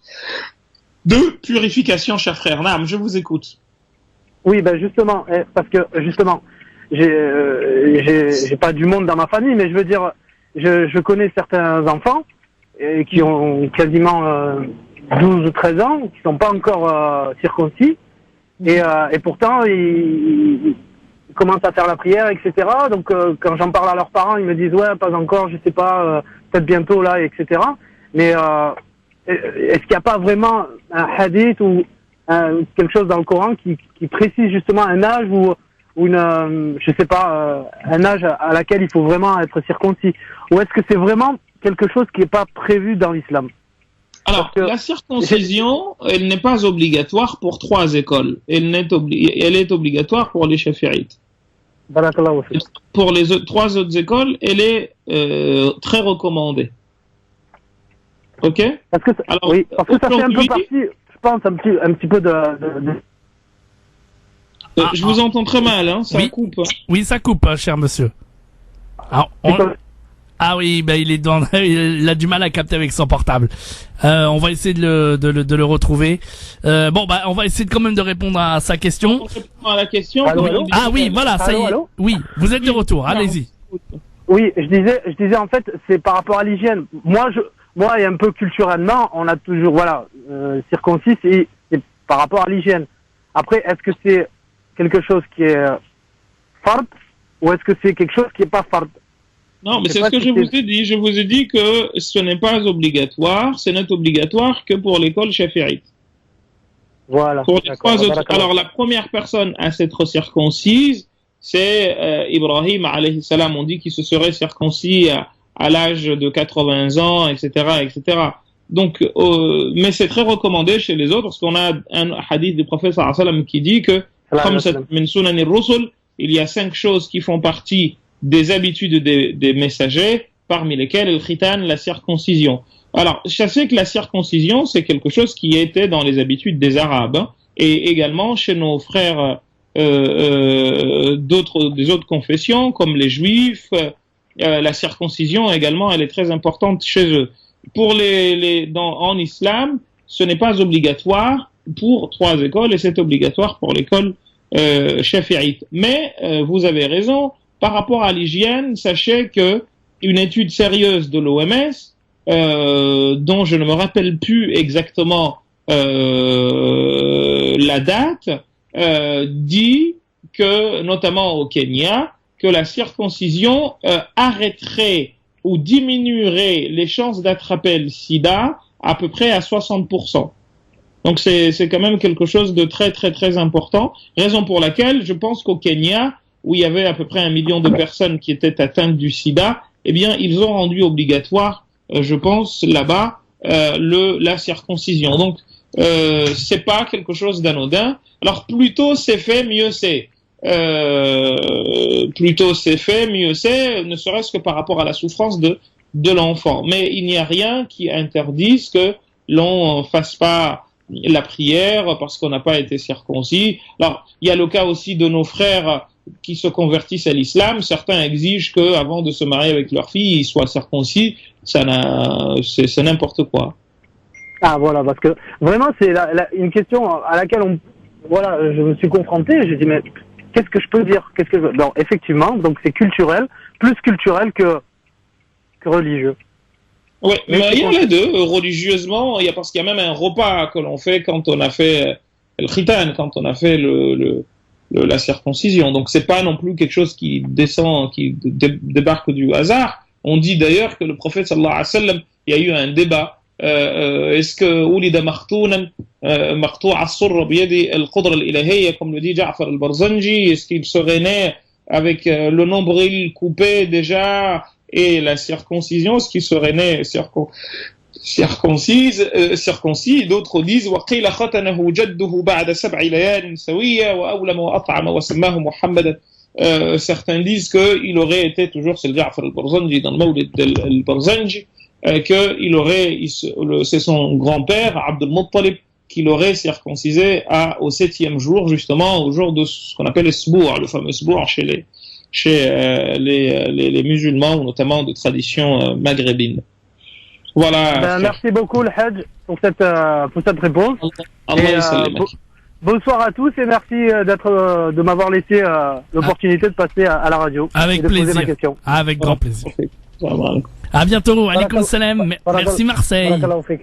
Speaker 6: de purification, cher frère. Naam, je vous écoute.
Speaker 11: Oui, ben justement, parce que justement, j'ai pas du monde dans ma famille, mais je veux dire, je connais certains enfants qui ont quasiment 12 ou 13 ans, qui sont pas encore circoncis, et pourtant ils commencent à faire la prière, etc. Donc quand j'en parle à leurs parents, ils me disent ouais, pas encore, je sais pas, peut-être bientôt là, etc. Mais est-ce qu'il n'y a pas vraiment un hadith ou quelque chose dans le Coran qui précise justement un âge ou une, je sais pas, un âge à laquelle il faut vraiment être circoncis, ou est-ce que c'est vraiment quelque chose qui n'est pas prévu dans l'islam?
Speaker 6: Alors, la circoncision, elle n'est pas obligatoire pour 3 écoles. Elle est obligatoire pour les chafi'ites. Pour les 3 autres écoles, elle est très recommandée. Ok?
Speaker 11: Parce que ça fait un peu partie, je pense, un petit peu de...
Speaker 6: je vous entends très mal, hein, ça coupe.
Speaker 2: Oui, ça coupe, cher monsieur. Alors, Ah oui, ben il a du mal à capter avec son portable. On va essayer de le retrouver. On va essayer quand même de répondre à sa question.
Speaker 6: On répond à la question.
Speaker 11: Allô.
Speaker 2: Ah oui, voilà, ça y est. Oui, vous êtes de retour. Allez-y.
Speaker 11: Oui, je disais en fait, c'est par rapport à l'hygiène. Moi et un peu culturellement, on a toujours circoncis, c'est par rapport à l'hygiène. Après, est-ce que c'est quelque chose qui est fard ou est-ce que c'est quelque chose qui est pas fard?
Speaker 6: Non, mais c'est ce que je vous ai dit. Je vous ai dit que ce n'est pas obligatoire. Ce n'est obligatoire que pour l'école chafi'ite.
Speaker 11: Voilà.
Speaker 6: Pour les 3 autres. Alors, la première personne à s'être circoncise, c'est Ibrahim, alayhi salam. On dit qu'il se serait circoncis à l'âge de 80 ans, etc., etc. Donc, mais c'est très recommandé chez les autres parce qu'on a un hadith du prophète sallallahu alayhi wa sallam qui dit que, il y a 5 choses qui font partie des habitudes des messagers, parmi lesquelles le khitan, la circoncision. Alors, sachez que la circoncision, c'est quelque chose qui était dans les habitudes des Arabes, hein, et également chez nos frères des autres confessions, comme les Juifs. La circoncision également, elle est très importante chez eux. Pour en islam, ce n'est pas obligatoire pour 3 écoles, et c'est obligatoire pour l'école shafi'ite. Mais vous avez raison, par rapport à l'hygiène, sachez que une étude sérieuse de l'OMS, dont je ne me rappelle plus exactement la date, dit que, notamment au Kenya, que la circoncision arrêterait ou diminuerait les chances d'attraper le sida à peu près à 60%. Donc c'est quand même quelque chose de très très très important, raison pour laquelle je pense qu'au Kenya, où il y avait à peu près 1 million de personnes qui étaient atteintes du sida, eh bien ils ont rendu obligatoire, je pense là-bas, la circoncision. Donc c'est pas quelque chose d'anodin. Alors plus tôt c'est fait, mieux c'est. Plus tôt c'est fait, mieux c'est, ne serait-ce que par rapport à la souffrance de l'enfant. Mais il n'y a rien qui interdise que l'on fasse pas la prière parce qu'on n'a pas été circoncis. Alors, il y a le cas aussi de nos frères qui se convertissent à l'islam. Certains exigent que, avant de se marier avec leur fille, ils soient circoncis. C'est n'importe quoi.
Speaker 11: Ah, voilà, parce que vraiment, c'est une question à laquelle je me suis confronté. J'ai dit, mais qu'est-ce que je peux dire? Bon, effectivement, donc c'est culturel, plus culturel que religieux.
Speaker 6: Oui, mais il y a les deux. Religieusement, parce qu'il y a même un repas que l'on fait quand on a fait le khitan, quand on a fait la circoncision. Donc c'est pas non plus quelque chose qui descend, qui débarque du hasard. On dit d'ailleurs que le prophète sallallahu alayhi wa sallam, il y a eu un débat. Est-ce que Oulida Martounan, Martou' as-surr biyadi al-qudra al-ilahiyya, comme le dit Ja'far al-Barzanji, est-ce qu'il serait né avec le nombril coupé déjà et la circoncision, est-ce qu'il serait né circoncis? D'autres disent وقيل ختنه جده بعد 7 ليال سوية وأولم وأطعم وسماه محمدا. Certains disent qu'il aurait été, toujours c'est le Ja'far al-Barzanji dans le Mawlid al-Barzanji, c'est son grand-père, Abdul Muttalib, qui l'aurait circoncisé au 7e jour, justement, au jour de ce qu'on appelle le Sbour, le fameux Sbour chez les musulmans, notamment de tradition maghrébine. Voilà.
Speaker 11: Merci beaucoup, le Hajj, pour cette réponse. Bonsoir à tous et merci de m'avoir laissé l'opportunité de passer à la radio.
Speaker 2: Avec plaisir. Poser ma question. Avec grand plaisir. À bientôt, alaykoum salam. Merci Marseille.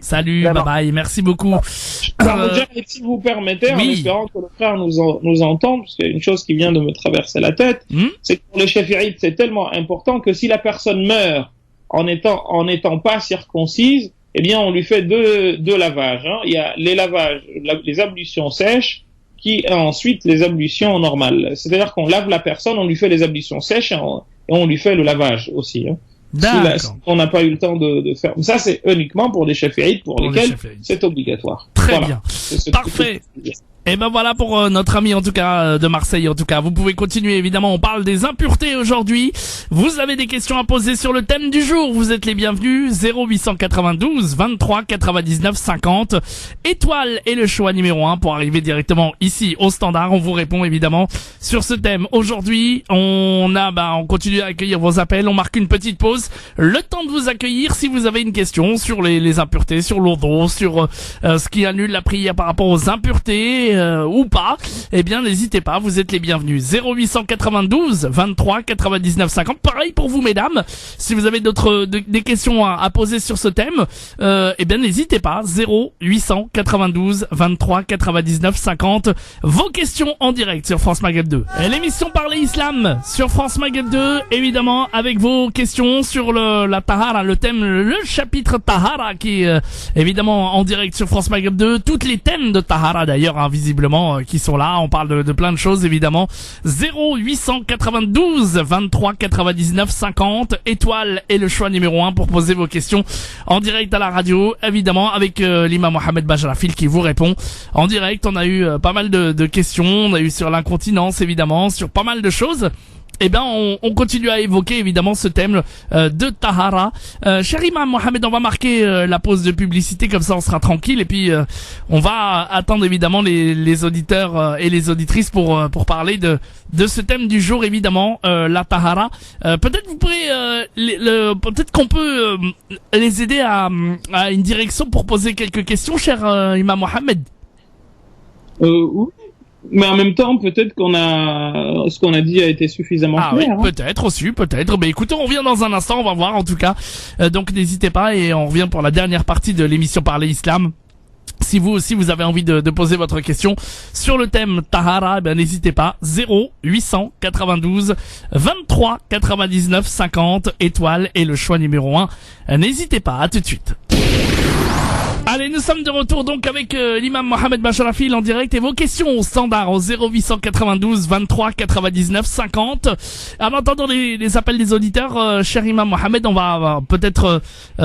Speaker 2: Salut, bye bye, merci beaucoup.
Speaker 6: Si vous permettez, en espérant que le frère nous entende, parce qu'il y a une chose qui vient de me traverser la tête, c'est que pour les shafi'ites, c'est tellement important que si la personne meurt en n'étant pas circoncise, eh bien, on lui fait deux lavages, hein. Il y a les lavages, les ablutions sèches, et ensuite les ablutions normales. C'est-à-dire qu'on lave la personne, on lui fait les ablutions sèches et on lui fait le lavage aussi, hein. Si on n'a pas eu le temps de faire. Ça, c'est uniquement pour les shafi'ites pour lesquels c'est obligatoire.
Speaker 2: Très bien. Parfait. Et ben voilà pour notre ami en tout cas de Marseille en tout cas. Vous pouvez continuer évidemment, on parle des impuretés aujourd'hui. Vous avez des questions à poser sur le thème du jour, vous êtes les bienvenus. 0892 23 99 50 étoile est le choix numéro 1 pour arriver directement ici au standard. On vous répond évidemment sur ce thème. Aujourd'hui, on continue à accueillir vos appels, on marque une petite pause. Le temps de vous accueillir si vous avez une question sur les impuretés, sur l'odo, sur ce qui annule la prière par rapport aux impuretés. Ou pas, eh bien n'hésitez pas, vous êtes les bienvenus. 0892 23 99 50. Pareil pour vous mesdames, si vous avez des questions à poser sur ce thème, eh bien n'hésitez pas. 0892 23 99 50. Vos questions en direct sur France Maghreb 2. Et l'émission Parler Islam sur France Maghreb 2, évidemment avec vos questions sur la Tahara, le thème, le chapitre Tahara qui est évidemment en direct sur France Maghreb 2. Toutes les thèmes de Tahara d'ailleurs, hein, visiblement qui sont là, on parle de plein de choses évidemment. 0892 23 99 50 étoile est le choix numéro 1 pour poser vos questions en direct à la radio, évidemment avec l'imam Mohamed Bajrafil qui vous répond en direct. On a eu pas mal de questions, on a eu sur l'incontinence évidemment, sur pas mal de choses. eh ben on continue à évoquer évidemment ce thème de Tahara. Cher Imam Mohamed, on va marquer la pause de publicité, comme ça on sera tranquille, et puis on va attendre évidemment les auditeurs et les auditrices pour parler de ce thème du jour, évidemment, la Tahara. Peut-être vous pourrez peut-être qu'on peut les aider à une direction pour poser quelques questions, cher Imam Mohamed.
Speaker 6: Oui. Mais en même temps, peut-être ce qu'on a dit a été suffisamment clair.
Speaker 2: Oui, peut-être aussi, peut-être. Mais écoutez, on revient dans un instant, on va voir en tout cas. Donc n'hésitez pas, et on revient pour la dernière partie de l'émission Parler Islam. Si vous aussi vous avez envie de poser votre question sur le thème Tahara, ben n'hésitez pas. 0892 23 99 50 étoiles et le choix numéro 1. N'hésitez pas, à tout de suite. Allez, nous sommes de retour donc avec l'imam Mohamed Bachrafil en direct, et vos questions au standard au 0892 23 99 50. En attendant les appels des auditeurs, cher imam Mohamed, on va peut-être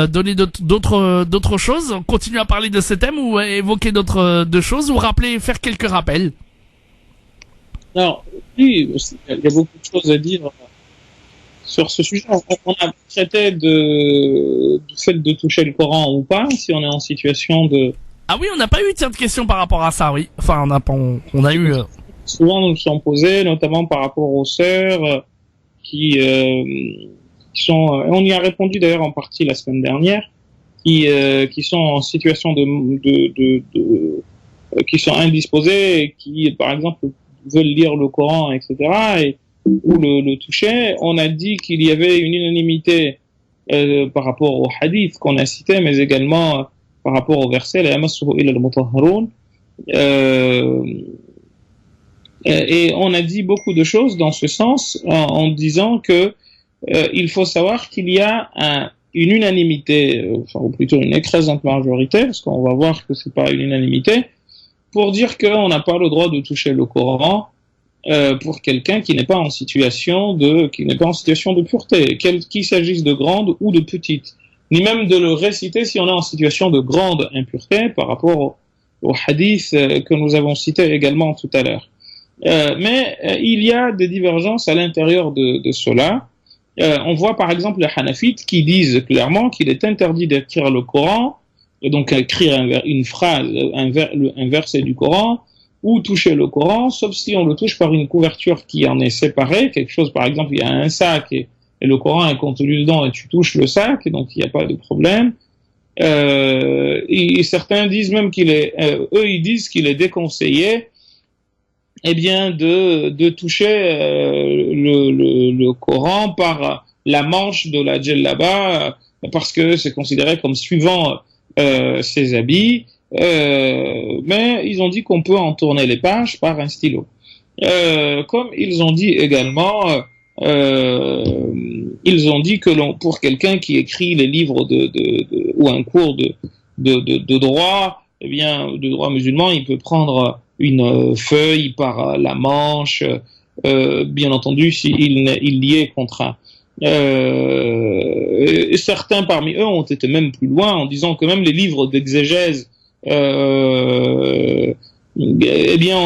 Speaker 2: donner d'autres choses, continuer à parler de ce thème, ou évoquer d'autres choses, ou faire quelques rappels.
Speaker 6: Alors, oui, il y a beaucoup de choses à dire sur ce sujet. On a traité du fait de toucher le Coran ou pas, si on est en situation de...
Speaker 2: Ah oui, on n'a pas eu de question par rapport à ça, oui. Enfin, on a eu...
Speaker 6: Souvent, nous nous sommes posés, notamment par rapport aux sœurs qui sont... On y a répondu d'ailleurs en partie la semaine dernière, qui sont en situation qui sont indisposées, et qui, par exemple, veulent lire le Coran, etc., ou le toucher. On a dit qu'il y avait une unanimité par rapport au hadith qu'on a cité, mais également par rapport au verset la yamassuhu illa al-mutahharun. Et on a dit beaucoup de choses dans ce sens, en disant que il faut savoir qu'il y a une unanimité, ou plutôt une écrasante majorité, parce qu'on va voir que c'est pas une unanimité, pour dire qu'on n'a pas le droit de toucher le Coran pour quelqu'un qui n'est pas en situation de pureté, qu'il s'agisse de grande ou de petite, ni même de le réciter si on est en situation de grande impureté par rapport au hadith que nous avons cité également tout à l'heure. Mais il y a des divergences à l'intérieur de cela. On voit par exemple les Hanafites qui disent clairement qu'il est interdit d'écrire le Coran, et donc écrire une phrase, un verset du Coran, ou toucher le Coran, sauf si on le touche par une couverture qui en est séparée, quelque chose, par exemple, il y a un sac et le Coran est contenu dedans et tu touches le sac, et donc il n'y a pas de problème. Et certains disent même ils disent qu'il est déconseillé, de toucher le Coran par la manche de la djellaba, parce que c'est considéré comme suivant ses habits. Mais ils ont dit qu'on peut en tourner les pages par un stylo. Comme ils ont dit également, ils ont dit que pour quelqu'un qui écrit les livres ou un cours de droit, de droit musulman, il peut prendre une feuille par la manche, bien entendu s'il y est contraint. Et certains parmi eux ont été même plus loin en disant que même les livres d'exégèse, on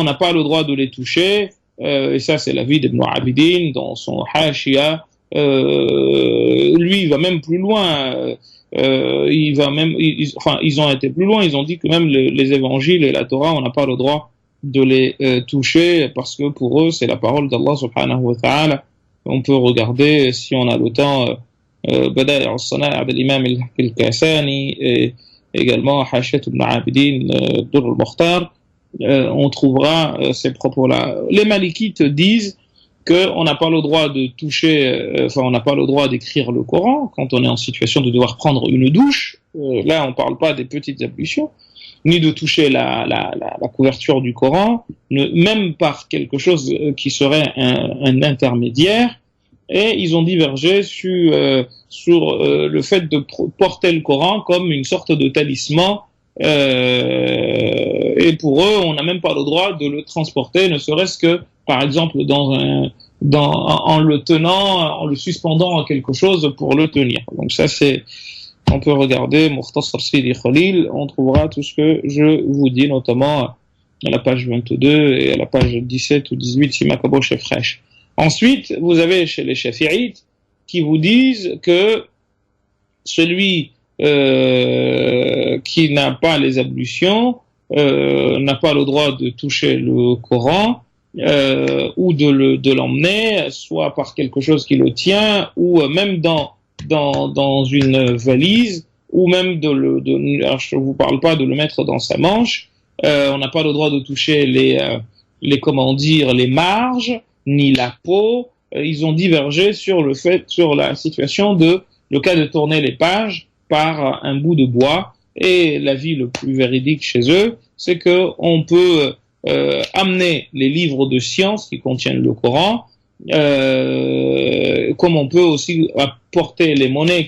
Speaker 6: n'a pas le droit de les toucher, et ça c'est l'avis d'Ibn Abidin dans son Hashia. Lui il va même plus loin, ils ont été plus loin, ils ont dit que même les évangiles et la Torah, on n'a pas le droit de les toucher, parce que pour eux c'est la parole d'Allah subhanahu wa ta'ala. On peut regarder, si on a le temps, Bada'i al-Sana' d'Imam al-Kasani, et également Hashiyat ibn Abidin, Durr al-Mukhtar, on trouvera ces propos-là. Les Malikites disent qu'on n'a pas le droit de toucher, on n'a pas le droit d'écrire le Coran quand on est en situation de devoir prendre une douche. Là, on parle pas des petites ablutions, ni de toucher la couverture du Coran, même par quelque chose qui serait un intermédiaire. Et ils ont divergé sur le fait de porter le Coran comme une sorte de talisman. Et pour eux, on n'a même pas le droit de le transporter, ne serait-ce que, par exemple, en le tenant, en le suspendant à quelque chose pour le tenir. Donc ça, on peut regarder Mukhtasar Sidi Khalil, on trouvera tout ce que je vous dis, notamment à la page 22 et à la page 17 ou 18, si ma caboche est fraîche. Ensuite, vous avez chez les Shafi'ites qui vous disent que celui qui n'a pas les ablutions n'a pas le droit de toucher le Coran ou de l'emmener, soit par quelque chose qui le tient, ou même dans une valise, ou même alors je vous parle pas de le mettre dans sa manche. On n'a pas le droit de toucher les marges, ni la peau. Ils ont divergé sur la situation le cas de tourner les pages par un bout de bois. Et l'avis le plus véridique chez eux, c'est que on peut amener les livres de science qui contiennent le Coran, comme on peut aussi apporter les monnaies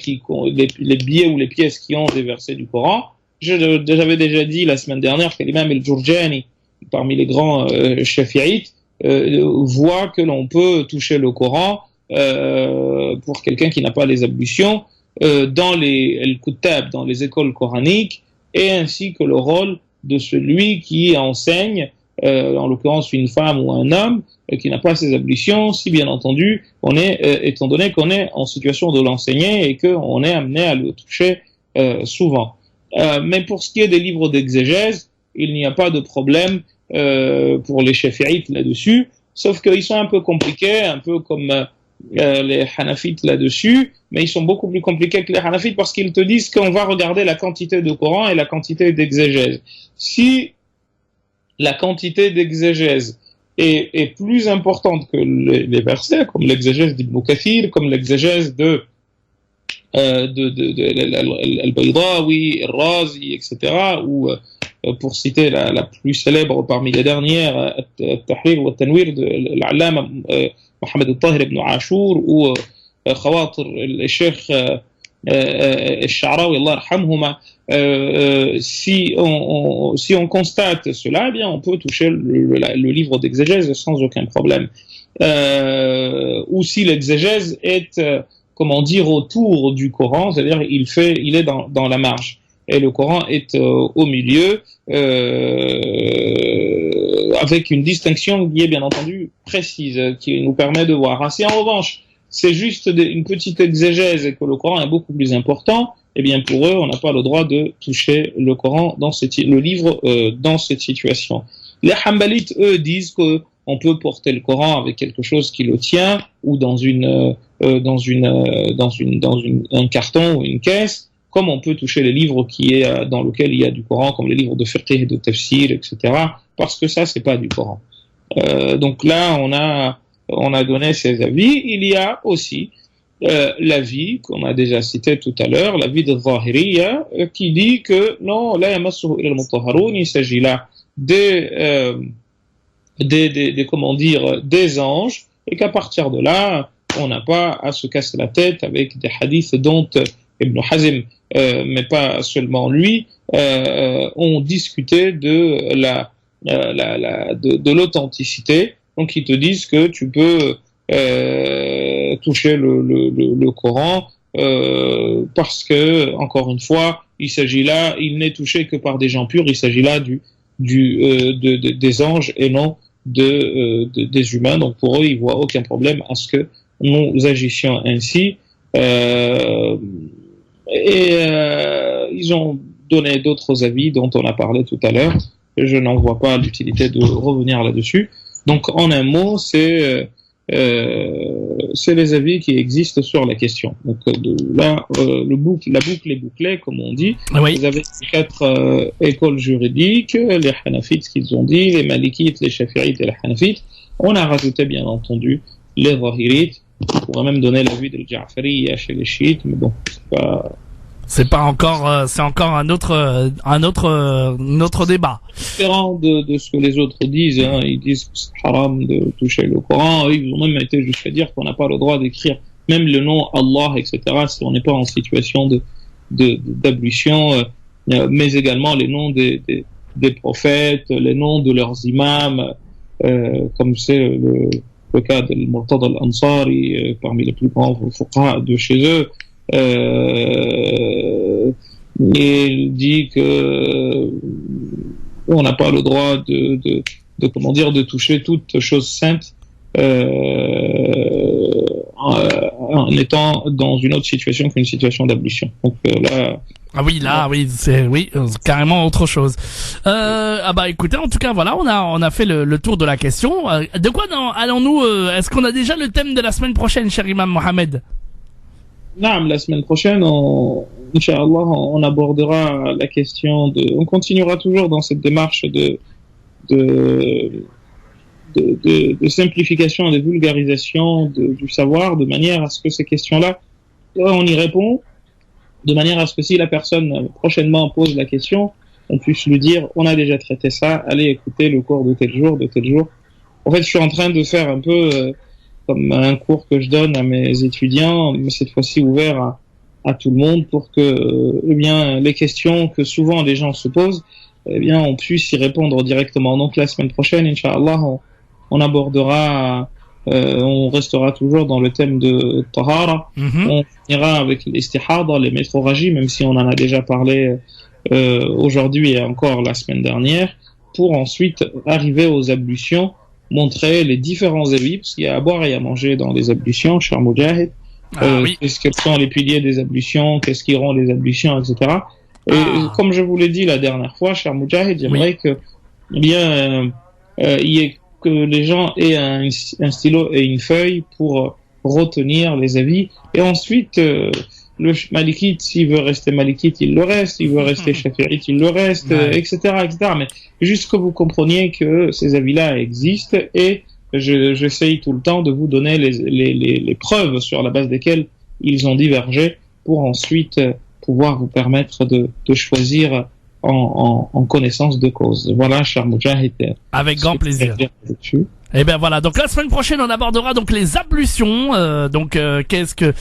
Speaker 6: les billets ou les pièces qui ont des versets du Coran. J'avais déjà dit la semaine dernière que l'imam al-Jurjani, parmi les grands shafi'ites, voit que l'on peut toucher le Coran pour quelqu'un qui n'a pas les ablutions dans les kutab, dans les écoles coraniques, et ainsi que le rôle de celui qui enseigne, en l'occurrence une femme ou un homme qui n'a pas ses ablutions, si bien entendu étant donné qu'on est en situation de l'enseigner et qu'on est amené à le toucher souvent. Mais pour ce qui est des livres d'exégèse, il n'y a pas de problème pour les Shafi'ites là-dessus, sauf qu'ils sont un peu compliqués, un peu comme les Hanafites là-dessus, mais ils sont beaucoup plus compliqués que les Hanafites parce qu'ils te disent qu'on va regarder la quantité de Coran et la quantité d'exégèse. Si la quantité d'exégèse est plus importante que les versets, comme l'exégèse d'Ibn Kathir, comme l'exégèse de Al-Baydawi, Al-Razi, etc., ou pour citer la plus célèbre parmi les dernières, Al-Tahrir wa Tanwir de l'Allama Mohamed al-Tahir ibn Ashur, ou Khawatir al-Sheikh al-Sha'rawi, Allah yarhamhuma. Si on constate cela, eh bien on peut toucher le livre d'exégèse sans aucun problème. Ou si l'exégèse est autour du Coran, c'est-à-dire il est dans la marge et le Coran est au milieu, avec une distinction qui est bien entendu précise, qui nous permet de voir. Si en revanche c'est juste une petite exégèse et que le Coran est beaucoup plus important, eh bien pour eux on n'a pas le droit de toucher le Coran le livre dans cette situation. Les Hanbalites, eux, disent que on peut porter le Coran avec quelque chose qui le tient, ou dans un carton ou une caisse, comme on peut toucher les livres dans lesquels il y a du Coran, comme les livres de fiqh et de tafsir, etc., parce que ça, c'est pas du Coran. Donc là, on a donné ces avis. Il y a aussi l'avis qu'on a déjà cité tout à l'heure, l'avis de Zahiriya, qui dit que non, la yamassuhu illa al-mutahharun, il s'agit là des anges, et qu'à partir de là, on n'a pas à se casser la tête avec des hadiths dont Ibn Hazm, mais pas seulement lui, ont discuté de l'authenticité. Donc ils te disent que tu peux toucher le Coran parce que, encore une fois, il n'est touché que par des gens purs, il s'agit là des anges et non des humains. Donc pour eux, ils voient aucun problème à ce que nous agissions ainsi. Ils ont donné d'autres avis dont on a parlé tout à l'heure. Je n'en vois pas l'utilité de revenir là-dessus. Donc en un mot, c'est les avis qui existent sur la question. Donc là, la boucle est bouclée, comme on dit. Oui. Vous avez 4 écoles juridiques, les Hanafites, ce qu'ils ont dit, les Malikites, les Shafi'ites et les Hanafites. On a rajouté, bien entendu, les Zahirites. On pourrait même donner l'avis de Ja'fari chez les chiites, mais bon,
Speaker 2: c'est encore un autre débat.
Speaker 6: Différent de ce que les autres disent, hein. Ils disent que c'est haram de toucher le Coran. Ils ont même été jusqu'à dire qu'on n'a pas le droit d'écrire même le nom Allah, etc., si on n'est pas en situation d'ablution, mais également les noms des prophètes, les noms de leurs imams, comme c'est le cas de Murtada al-Ansari, parmi les plus grands fuqaha de chez eux. Il dit que on n'a pas le droit de toucher toute chose sainte
Speaker 4: en étant dans une autre situation qu'une situation d'ablution. Donc là.
Speaker 2: Ah oui, là, oui, c'est carrément autre chose. Ah bah écoutez, en tout cas, voilà, on a fait le tour de la question. De quoi allons-nous est-ce qu'on a déjà le thème de la semaine prochaine, cher Imam Mohamed?
Speaker 4: Non, la semaine prochaine, Inch'Allah, on abordera la question on continuera toujours dans cette démarche de simplification et de vulgarisation du savoir, de manière à ce que ces questions-là, on y répond, de manière à ce que si la personne prochainement pose la question, on puisse lui dire, on a déjà traité ça, allez écouter le cours de tel jour, de tel jour. En fait, je suis en train de faire un peu comme un cours que je donne à mes étudiants, mais cette fois-ci ouvert à tout le monde pour que, eh bien, les questions que souvent les gens se posent, eh bien, on puisse y répondre directement. Donc, la semaine prochaine, Inch'Allah, on abordera, on restera toujours dans le thème de Tahara. On finira avec l'istihada, les métroragies, même si on en a déjà parlé aujourd'hui et encore la semaine dernière, pour ensuite arriver aux ablutions, montrer les différents avis, parce qu'il y a à boire et à manger dans les ablutions, cher Moujahid.
Speaker 2: Oui.
Speaker 4: Quels sont les piliers des ablutions, qu'est-ce qui rend les ablutions, etc. Et comme je vous l'ai dit la dernière fois, cher Moujahid, j'aimerais que, eh bien, il y ait que les gens aient un stylo et une feuille pour retenir les avis. Et ensuite, le malikite, s'il veut rester malikite, il le reste. S'il veut rester shafi'ite, il le reste, etc., etc. Mais juste que vous compreniez que ces avis-là existent et j'essaye tout le temps de vous donner les preuves sur la base desquelles ils ont divergé pour ensuite pouvoir vous permettre de choisir en connaissance de cause. Voilà, cher Moujahid.
Speaker 2: Avec grand plaisir. Et ben voilà, donc la semaine prochaine on abordera donc les ablutions, qu'est-ce que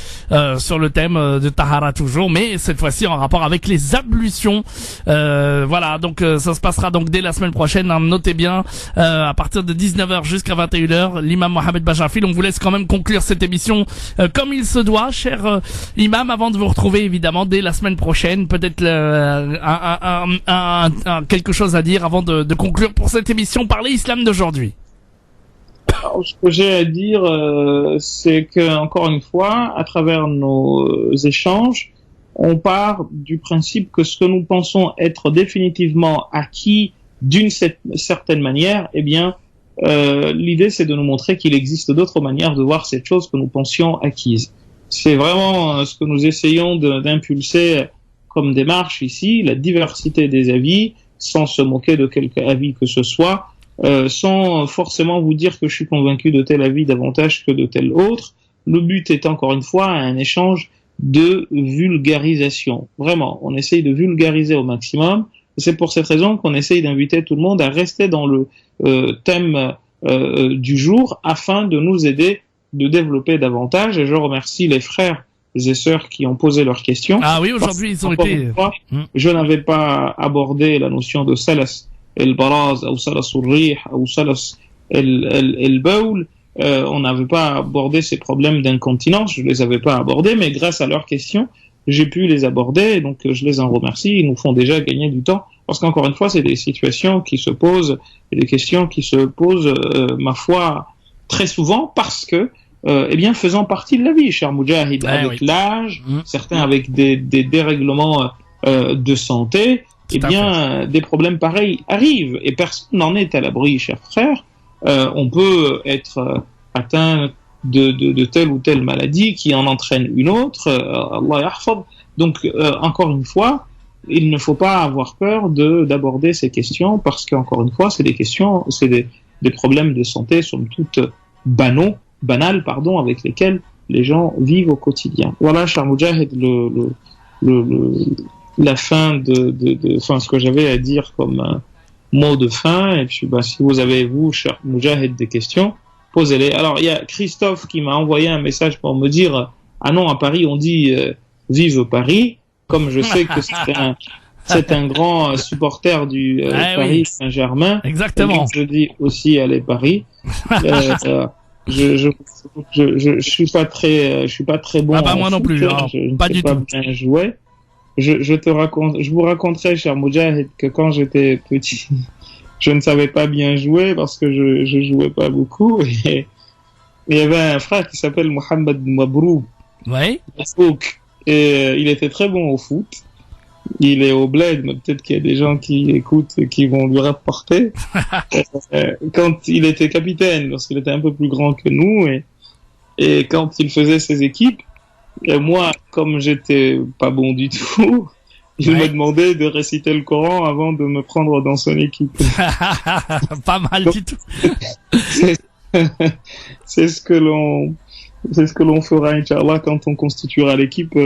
Speaker 2: sur le thème de Tahara toujours, mais cette fois-ci en rapport avec les ablutions. Voilà, donc ça se passera donc dès la semaine prochaine, hein, notez bien, à partir de 19h jusqu'à 21h, l'imam Mohamed Bajrafil. On vous laisse quand même conclure cette émission comme il se doit, cher imam, avant de vous retrouver évidemment dès la semaine prochaine. Peut-être quelque chose à dire avant de conclure pour cette émission Parler Islam d'aujourd'hui.
Speaker 4: Alors, ce que j'ai à dire, c'est que, encore une fois, à travers nos échanges, on part du principe que ce que nous pensons être définitivement acquis d'une certaine manière, eh bien, l'idée c'est de nous montrer qu'il existe d'autres manières de voir cette chose que nous pensions acquise. C'est vraiment ce que nous essayons d'impulser comme démarche ici, la diversité des avis, sans se moquer de quelque avis que ce soit, sans forcément vous dire que je suis convaincu de tel avis davantage que de tel autre. Le but est encore une fois un échange de vulgarisation. Vraiment, on essaye de vulgariser au maximum. C'est pour cette raison qu'on essaye d'inviter tout le monde à rester dans le thème du jour afin de nous aider de développer davantage. Et je remercie les frères et sœurs qui ont posé leurs questions.
Speaker 2: Ah oui, aujourd'hui ils ont été...
Speaker 4: Je n'avais pas abordé la notion de salas el-baraz ou salas al-rih ou salas el-bawl. On n'avait pas abordé ces problèmes d'incontinence, je les avais pas abordés, mais grâce à leurs questions, j'ai pu les aborder, donc je les en remercie. Ils nous font déjà gagner du temps, parce qu'encore une fois, c'est des situations qui se posent, et des questions qui se posent, ma foi, très souvent, parce que, eh bien, faisant partie de la vie, cher Moujahid, avec l'âge, certains avec des dérèglements de santé, eh bien, des problèmes pareils arrivent, et personne n'en est à l'abri, cher frère. On peut être atteint de telle ou telle maladie qui en entraîne une autre, Allah yahfad. Donc, encore une fois, il ne faut pas avoir peur d'aborder ces questions, parce qu'encore une fois, c'est des problèmes de santé, somme toute banals, avec lesquels les gens vivent au quotidien. Voilà, cher Moujahid, la fin ce que j'avais à dire comme mot de fin. Et puis, si vous avez, vous, cher Moujahid, des questions, posez-les. Alors, il y a Christophe qui m'a envoyé un message pour me dire, ah non, à Paris, on dit vive Paris, comme je sais que c'est un grand supporter du Paris Saint-Germain.
Speaker 2: Exactement.
Speaker 4: Je dis aussi allez Paris. Je suis pas très bon.
Speaker 2: Ah bah moi non plus, pas du tout.
Speaker 4: Bien jouer. Je vous raconterai, cher Moujahid, que quand j'étais petit, je ne savais pas bien jouer parce que je jouais pas beaucoup il y avait un frère qui s'appelle Mohamed Mabrouk.
Speaker 2: Ouais.
Speaker 4: Et il était très bon au foot. Il est au bled, mais peut-être qu'il y a des gens qui écoutent et qui vont lui rapporter. Quand il était capitaine, lorsqu'il était un peu plus grand que nous, et quand il faisait ses équipes, et moi, comme j'étais pas bon du tout, il m'a demandé de réciter le Coran avant de me prendre dans son équipe.
Speaker 2: Pas mal du tout.
Speaker 4: C'est ce que l'on fera, Inch'Allah, quand on constituera l'équipe.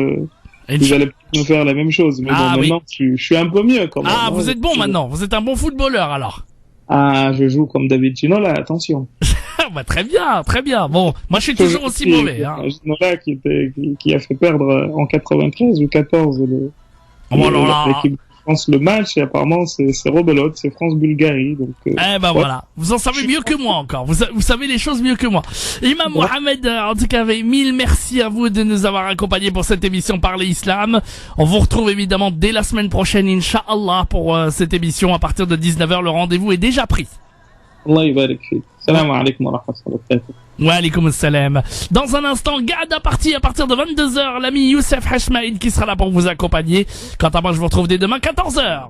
Speaker 4: Vous allez me faire la même chose. Mais bon, maintenant, je suis un peu mieux quand même.
Speaker 2: Ah, vous êtes bon maintenant. Vous êtes un bon footballeur alors.
Speaker 4: Ah, je joue comme David Ginola, attention.
Speaker 2: Bah, très bien, très bien. Bon, moi je suis toujours aussi mauvais. Hein.
Speaker 4: Ginola qui a fait perdre en 93 ou 14 l'équipe de France le match, et apparemment c'est rebelote, c'est France-Bulgarie. Donc,
Speaker 2: voilà, vous en savez mieux que moi encore, vous savez les choses mieux que moi. Imam Mohamed, en tout cas, mille merci à vous de nous avoir accompagnés pour cette émission Parler Islam. On vous retrouve évidemment dès la semaine prochaine, Inch'Allah, pour cette émission à partir de 19h. Le rendez-vous est déjà pris.
Speaker 4: Allah yabarak fik. Salam alaikum wa rahmatullahi.
Speaker 2: Wa alaikum assalam. Dans un instant, Gad à partir de 22h, l'ami Youssef Hachmaïd qui sera là pour vous accompagner. Quant à moi, je vous retrouve dès demain 14h.